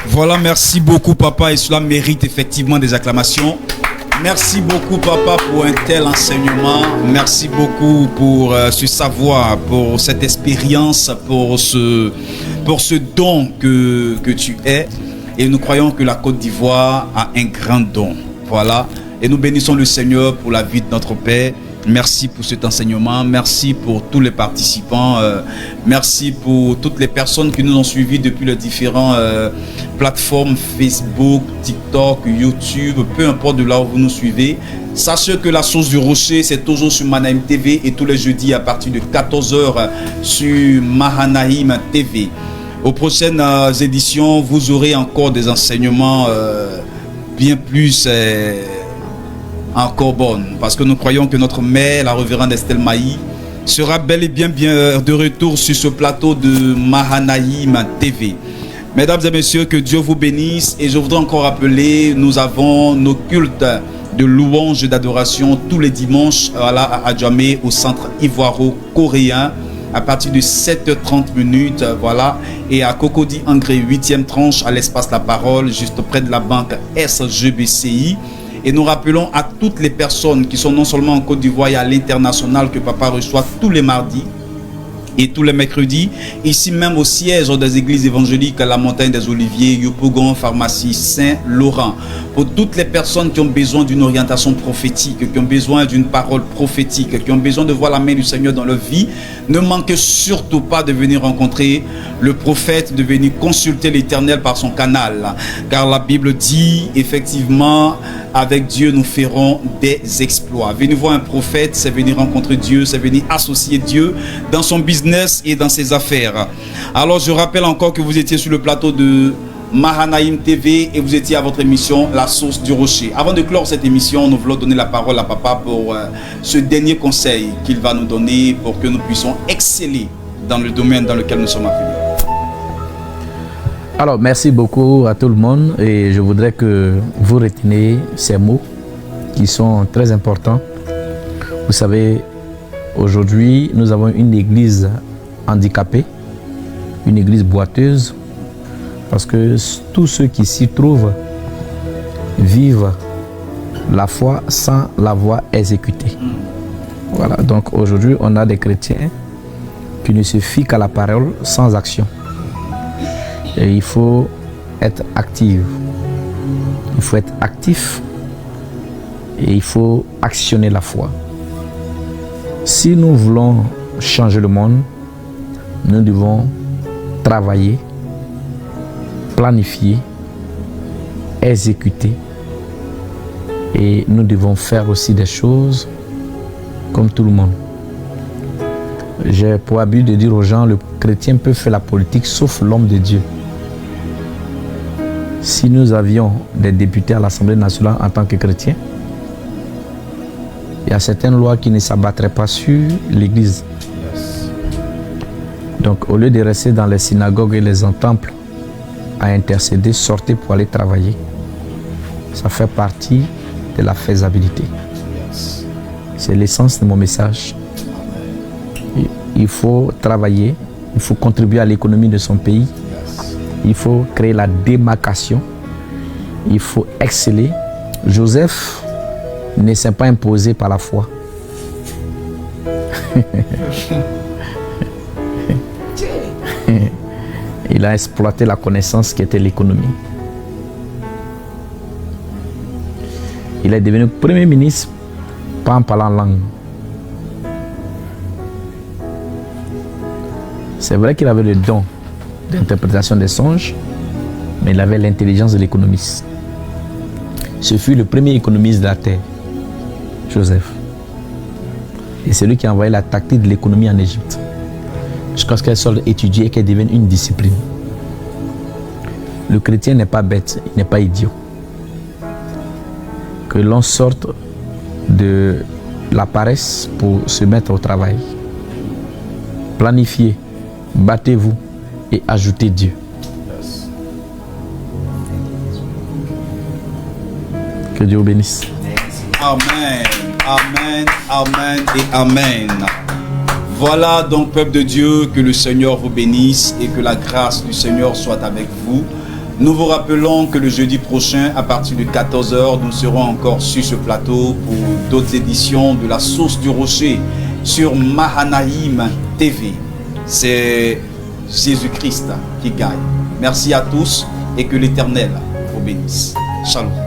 Voilà, merci beaucoup papa et cela mérite effectivement des acclamations. Merci beaucoup papa pour un tel enseignement. Merci beaucoup pour ce savoir, pour cette expérience, pour ce don que tu es. Et nous croyons que la Côte d'Ivoire a un grand don. Voilà. Et nous bénissons le Seigneur pour la vie de notre Père. Merci pour cet enseignement, merci pour tous les participants, merci pour toutes les personnes qui nous ont suivis depuis les différentes plateformes Facebook, TikTok, YouTube, peu importe de là où vous nous suivez. Sachez que la source du rocher, c'est toujours sur Mahanaïm TV et tous les jeudis à partir de 14h sur Mahanaïm TV. Aux prochaines éditions, vous aurez encore des enseignements bien plus... encore bonne, parce que nous croyons que notre mère, la révérende Estelle Maï, sera bel et bien de retour sur ce plateau de Mahanaïm TV. Mesdames et messieurs, que Dieu vous bénisse. Et je voudrais encore rappeler, nous avons nos cultes de louange et d'adoration tous les dimanches à Adjamé, au centre ivoiro-coréen, à partir de 7h30, voilà, et à Cocody Angré, 8e tranche, à l'espace La Parole, juste près de la banque SGBCI. Et nous rappelons à toutes les personnes qui sont non seulement en Côte d'Ivoire et à l'international que papa reçoit tous les mardis et tous les mercredis, ici même au siège des églises évangéliques à la Montagne des Oliviers, Yopougon, Pharmacie Saint-Laurent. Pour toutes les personnes qui ont besoin d'une orientation prophétique, qui ont besoin d'une parole prophétique, qui ont besoin de voir la main du Seigneur dans leur vie, ne manquez surtout pas de venir rencontrer le prophète, de venir consulter l'Éternel par son canal. Car la Bible dit effectivement, avec Dieu nous ferons des exploits. Venir voir un prophète, c'est venir rencontrer Dieu, c'est venir associer Dieu dans son business et dans ses affaires. Alors je rappelle encore que vous étiez sur le plateau de Mahanaïm TV et vous étiez à votre émission La Source du Rocher. Avant de clore cette émission, nous voulons donner la parole à Papa pour ce dernier conseil qu'il va nous donner pour que nous puissions exceller dans le domaine dans lequel nous sommes appelés. Alors, merci beaucoup à tout le monde et je voudrais que vous reteniez ces mots qui sont très importants. Vous savez, aujourd'hui, nous avons une église handicapée, une église boiteuse, parce que tous ceux qui s'y trouvent vivent la foi sans l'avoir exécutée. Voilà, donc aujourd'hui, on a des chrétiens qui ne se fient qu'à la parole sans action. Et il faut être actif. Il faut être actif et il faut actionner la foi. Si nous voulons changer le monde, nous devons travailler, planifier, exécuter et nous devons faire aussi des choses comme tout le monde. J'ai pour habitude de dire aux gens, le chrétien peut faire la politique sauf l'homme de Dieu. Si nous avions des députés à l'Assemblée nationale en tant que chrétiens, il y a certaines lois qui ne s'abattraient pas sur l'Église. Donc au lieu de rester dans les synagogues et les temples à intercéder, sortez pour aller travailler. Ça fait partie de la faisabilité. C'est l'essence de mon message. Il faut travailler, il faut contribuer à l'économie de son pays, il faut créer la démarcation, il faut exceller. Joseph ne s'est pas imposé par la foi. Il a exploité la connaissance qui était l'économie. Il est devenu premier ministre pas en parlant langue. C'est vrai qu'il avait le don d'interprétation des songes, mais il avait l'intelligence de l'économiste. Ce fut le premier économiste de la terre, Joseph. Et c'est lui qui a envoyé la tactique de l'économie en Égypte, jusqu'à ce qu'elle soit étudiée et qu'elle devienne une discipline. Le chrétien n'est pas bête, il n'est pas idiot. Que l'on sorte de la paresse pour se mettre au travail. Planifiez, battez-vous et ajoutez Dieu. Que Dieu vous bénisse. Amen, amen, amen et amen. Voilà donc, peuple de Dieu, que le Seigneur vous bénisse et que la grâce du Seigneur soit avec vous. Nous vous rappelons que le jeudi prochain, à partir de 14 h, nous serons encore sur ce plateau pour d'autres éditions de La Source du Rocher sur Mahanaïm TV. C'est Jésus-Christ qui gagne. Merci à tous et que l'Éternel vous bénisse. Shalom.